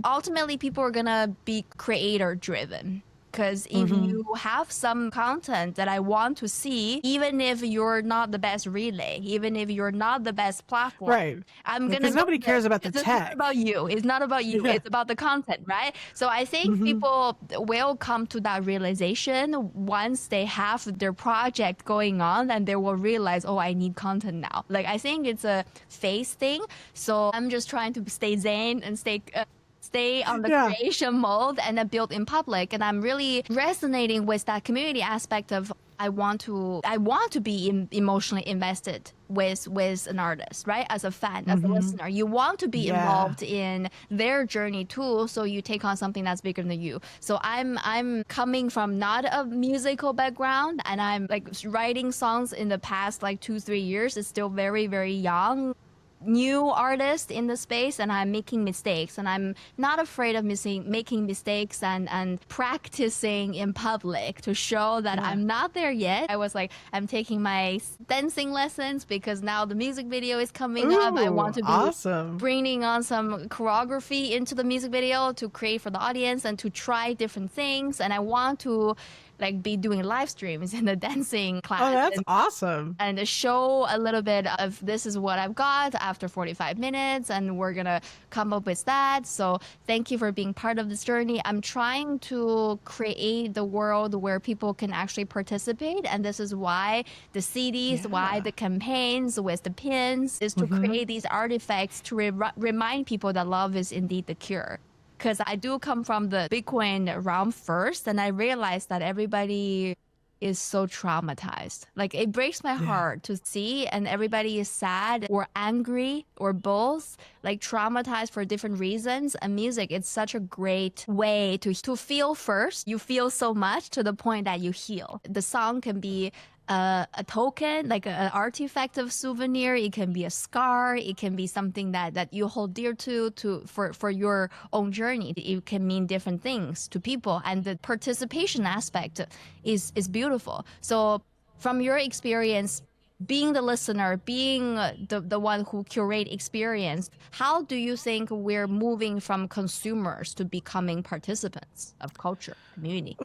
ultimately people are gonna be creator driven. Because if you have some content that I want to see, even if you're not the best relay, even if you're not the best platform, I'm gonna. Because nobody cares about the tech. It's not about you. It's not about you. It's about the content, right? So I think people will come to that realization once they have their project going on, and they will realize, oh, I need content now. Like I think it's a phase thing. So I'm just trying to stay zen and stay on the creation mode and then build in public. And I'm really resonating with that community aspect of I want to be emotionally invested with an artist, right? As a fan, as a listener, you want to be involved in their journey too. So you take on something that's bigger than you. So I'm coming from not a musical background, and I'm like writing songs in the past like 2-3 years. It's still very, very young. New artist in the space, and I'm making mistakes, and I'm not afraid of making mistakes and practicing in public to show that I'm not there yet. I was like, I'm taking my dancing lessons because now the music video is coming up. I want to be bringing on some choreography into the music video to create for the audience and to try different things, and I want to like be doing live streams in the dancing class. Oh, that's awesome. And show a little bit of this is what I've got after 45 minutes, and we're going to come up with that. So thank you for being part of this journey. I'm trying to create the world where people can actually participate. And this is why the CDs, why the campaigns with the pins is to create these artifacts to remind people that love is indeed the cure. Because I do come from the Bitcoin realm first, and I realized that everybody is so traumatized. Like it breaks my heart to see, and everybody is sad or angry or both, like traumatized for different reasons. And music, it's such a great way to feel first. You feel so much to the point that you heal. The song can be a token, like an artifact of souvenir. It can be a scar. It can be something that you hold dear for your own journey. It can mean different things to people, and the participation aspect is beautiful. So from your experience, being the listener, being the one who curate experience, how do you think we're moving from consumers to becoming participants of culture, community?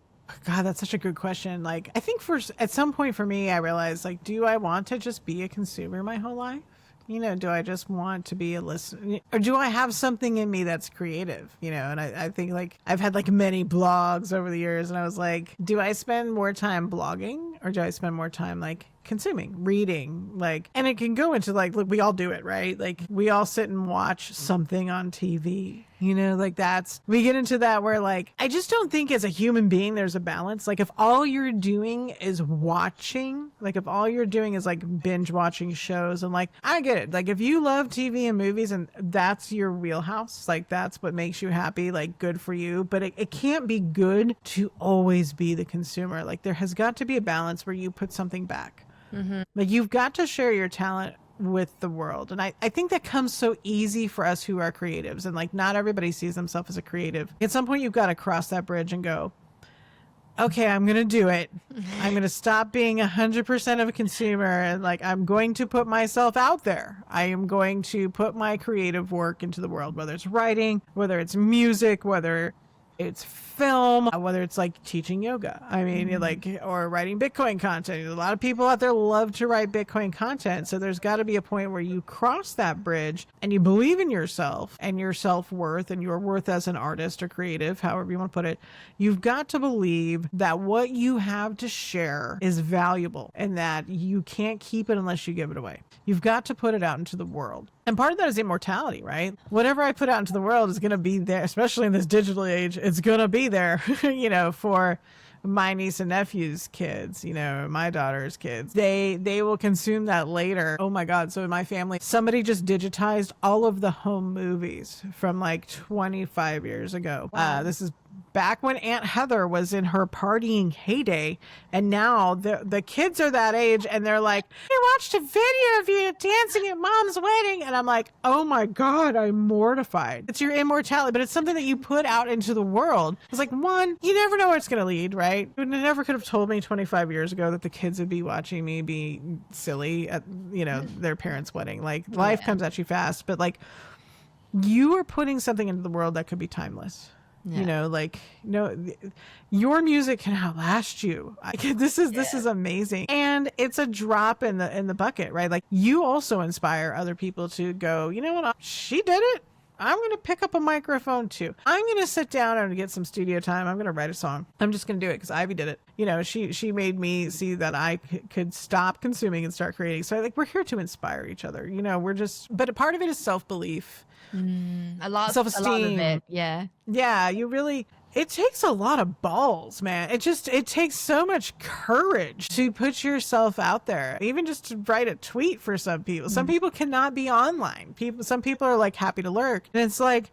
God, that's such a good question. Like, I think at some point for me, I realized, like, do I want to just be a consumer my whole life? You know, do I just want to be a listener? Or do I have something in me that's creative? You know, and I think, like, I've had, like, many blogs over the years, and I was like, do I spend more time blogging, or do I spend more time, like, consuming, reading, like, and it can go into like, look, we all do it, right? Like we all sit and watch something on TV, you know, like we get into that where like, I just don't think as a human being, there's a balance. Like if all you're doing is watching, like if all you're doing is like binge watching shows, and like, I get it. Like if you love TV and movies and that's your wheelhouse, like that's what makes you happy, like good for you. But it can't be good to always be the consumer. Like there has got to be a balance where you put something back. Like you've got to share your talent with the world. And I think that comes so easy for us who are creatives, and like not everybody sees themselves as a creative. At some point you've got to cross that bridge and go, okay, I'm going to do it. I'm going to stop being 100% of a consumer, and like I'm going to put myself out there. I am going to put my creative work into the world, whether it's writing, whether it's music, whether it's film, whether it's like teaching yoga. I mean, like, or writing Bitcoin content. A lot of people out there love to write Bitcoin content. So there's got to be a point where you cross that bridge and you believe in yourself and your self-worth and your worth as an artist or creative, however you want to put it. You've got to believe that what you have to share is valuable and that you can't keep it unless you give it away. You've got to put it out into the world. And part of that is immortality, right? Whatever I put out into the world is going to be there, especially in this digital age. It's going to be there, you know, for my niece and nephew's kids, you know, my daughter's kids. They will consume that later. Oh my God. So in my family, somebody just digitized all of the home movies from like 25 years ago. Wow. This is back when Aunt Heather was in her partying heyday, and now the kids are that age and they're like, I watched a video of you dancing at mom's wedding, and I'm like, oh my God, I'm mortified. It's your immortality, but it's something that you put out into the world. It's like, one, you never know where it's going to lead, right? You never could have told me 25 years ago that the kids would be watching me be silly at, you know, their parents' wedding. Like life comes at you fast, but like you are putting something into the world that could be timeless. Yeah. You know, like, no, your music can outlast you. This is amazing. And it's a drop in the bucket, right? Like you also inspire other people to go, you know what? She did it. I'm going to pick up a microphone too. I'm going to sit down and get some studio time. I'm going to write a song. I'm just going to do it because Ivy did it. You know, she made me see that I could stop consuming and start creating. So like, we're here to inspire each other. You know, but a part of it is self-belief. A lot of it. Yeah. Yeah. It takes a lot of balls, man. It takes so much courage to put yourself out there, even just to write a tweet for some people. Some people cannot be online. Some people are like happy to lurk. And it's like,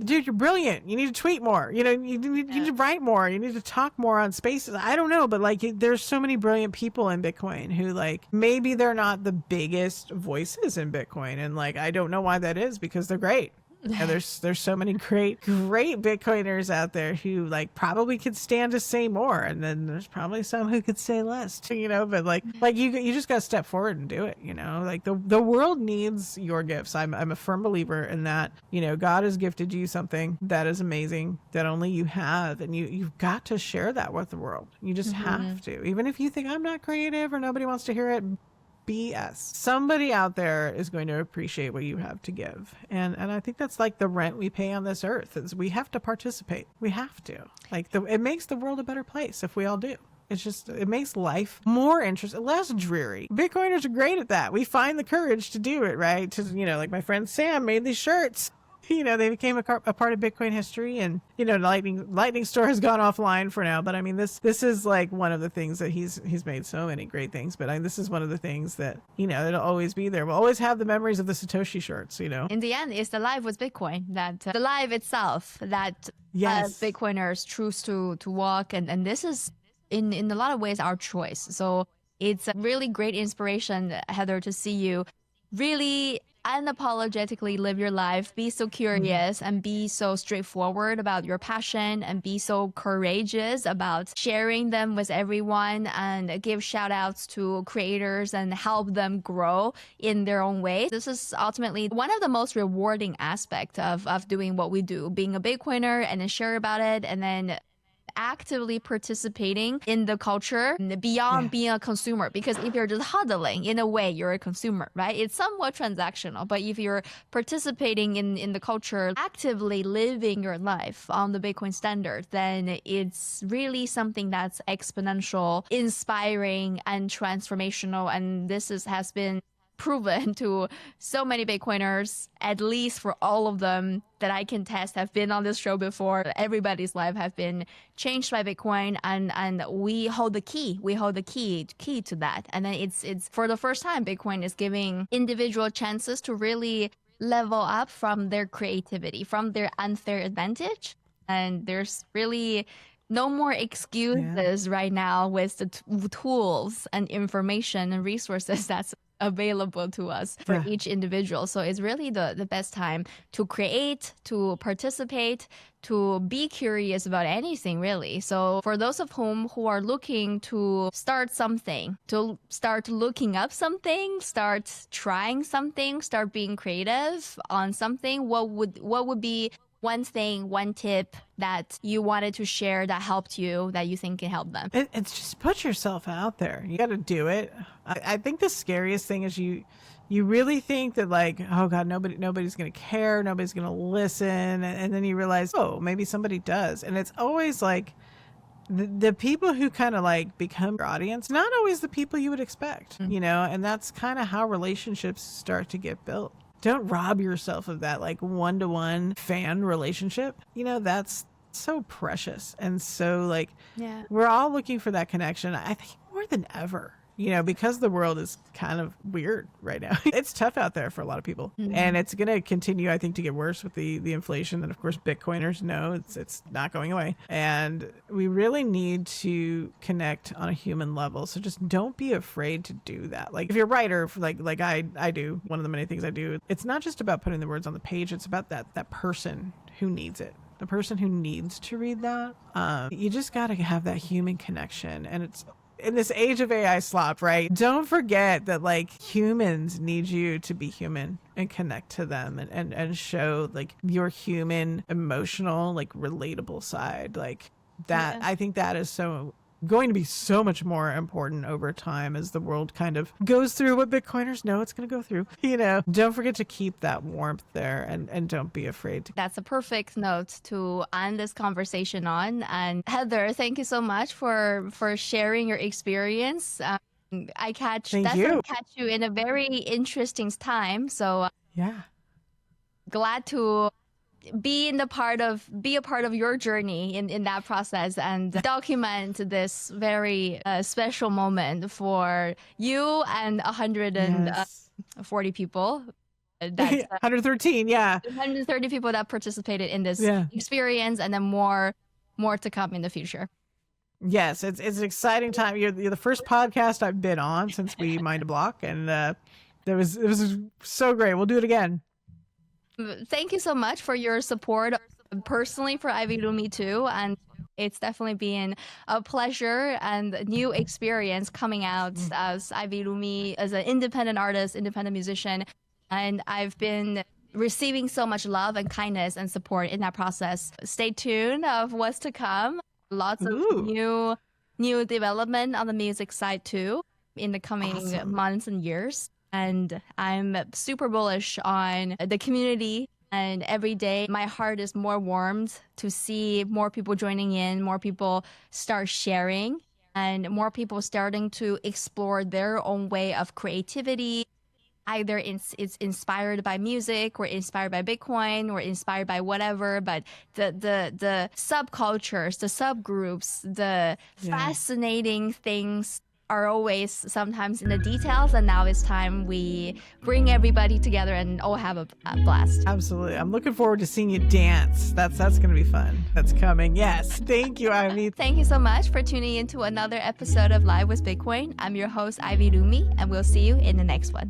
dude, you're brilliant. You need to tweet more. You know, you need to write more. You need to talk more on spaces. I don't know, but like there's so many brilliant people in Bitcoin who like, maybe they're not the biggest voices in Bitcoin. And like, I don't know why that is, because they're great. And there's so many great Bitcoiners out there who like probably could stand to say more, and then there's probably some who could say less, you know. But like you just got to step forward and do it, you know. Like the world needs your gifts. I'm a firm believer in that. You know, God has gifted you something that is amazing that only you have, and you've got to share that with the world. You just have to, even if you think I'm not creative or nobody wants to hear it. BS. Somebody out there is going to appreciate what you have to give. And I think that's like the rent we pay on this earth, is we have to participate. We have to. Like it makes the world a better place if we all do. It makes life more interesting, less dreary. Bitcoiners are great at that. We find the courage to do it, right? To, you know, like my friend Sam made these shirts. You know, they became a part of Bitcoin history, and, you know, Lightning Store has gone offline for now. But I mean, this is like one of the things that he's made so many great things. But this is one of the things that, you know, it'll always be there. We'll always have the memories of the Satoshi shirts, you know. In the end, it's the life with Bitcoin, that the life itself that Bitcoiners choose to walk. And this is in a lot of ways our choice. So it's a really great inspiration, Heather, to see you really unapologetically live your life, be so curious and be so straightforward about your passion, and be so courageous about sharing them with everyone, and give shout outs to creators and help them grow in their own way. This is ultimately one of the most rewarding aspects of doing what we do, being a Bitcoiner, and then share about it, and then actively participating in the culture beyond being a consumer. Because if you're just huddling, in a way, you're a consumer, right? It's somewhat transactional. But if you're participating in the culture, actively living your life on the Bitcoin standard, then it's really something that's exponential, inspiring, and transformational. And this has been proven to so many Bitcoiners, at least for all of them that I can test, have been on this show before. Everybody's life have been changed by Bitcoin, and we hold the key. We hold the key to that. And then it's for the first time, Bitcoin is giving individual chances to really level up from their creativity, from their unfair advantage. And there's really no more excuses right now with the tools and information and resources that's available to us for each individual. So it's really the best time to create, to participate, to be curious about anything, really. So for those of whom who are looking to start something, to start looking up something, start trying something, start being creative on something, what would be one thing, one tip that you wanted to share that helped you, that you think can help them? It's just put yourself out there. You got to do it. I think the scariest thing is you really think that, like, oh God, nobody's going to care. Nobody's going to listen. And then you realize, oh, maybe somebody does. And it's always like the people who kind of like become your audience, not always the people you would expect, you know, and that's kind of how relationships start to get built. Don't rob yourself of that like one-to-one fan relationship. You know, that's so precious. And so like, we're all looking for that connection. I think more than ever, you know, because the world is kind of weird right now. It's tough out there for a lot of people. And it's going to continue, I think, to get worse with the inflation that, of course, Bitcoiners know it's not going away. And we really need to connect on a human level. So just don't be afraid to do that. Like if you're a writer, like I do, one of the many things I do, it's not just about putting the words on the page. It's about that person who needs it. The person who needs to read that. You just got to have that human connection. And it's in this age of AI slop, right? Don't forget that like humans need you to be human and connect to them and show like your human, emotional, like relatable side. Like that, I think that is going to be so much more important over time as the world kind of goes through what Bitcoiners know it's going to go through. You know, don't forget to keep that warmth there and don't be afraid to. That's a perfect note to end this conversation on. And Heather, thank you so much for sharing your experience. I catch you in a very interesting time. So glad to be a part of your journey in that process and document this very special moment for you and 140 people. That's 113, 130 people that participated in this experience, and then more to come in the future. Yes, it's an exciting time. You're the first podcast I've been on since we mined a block, and it was so great. We'll do it again. Thank you so much for your support personally for Ivy Lumi too. And it's definitely been a pleasure and a new experience coming out as Ivy Lumi, as an independent artist, independent musician. And I've been receiving so much love and kindness and support in that process. Stay tuned of what's to come. Lots of new development on the music side too in the coming months and years. And I'm super bullish on the community, and every day my heart is more warmed to see more people joining in, more people start sharing, and more people starting to explore their own way of creativity. Either it's inspired by music or inspired by Bitcoin or inspired by whatever, but the subcultures, the subgroups, the fascinating things are always sometimes in the details, and now it's time we bring everybody together and all have a blast. Absolutely. I'm looking forward to seeing you dance. That's going to be fun. That's coming. Yes. Thank you, Ivy. Thank you so much for tuning into another episode of Live with Bitcoin. I'm your host, Ivy Lumi, and we'll see you in the next one.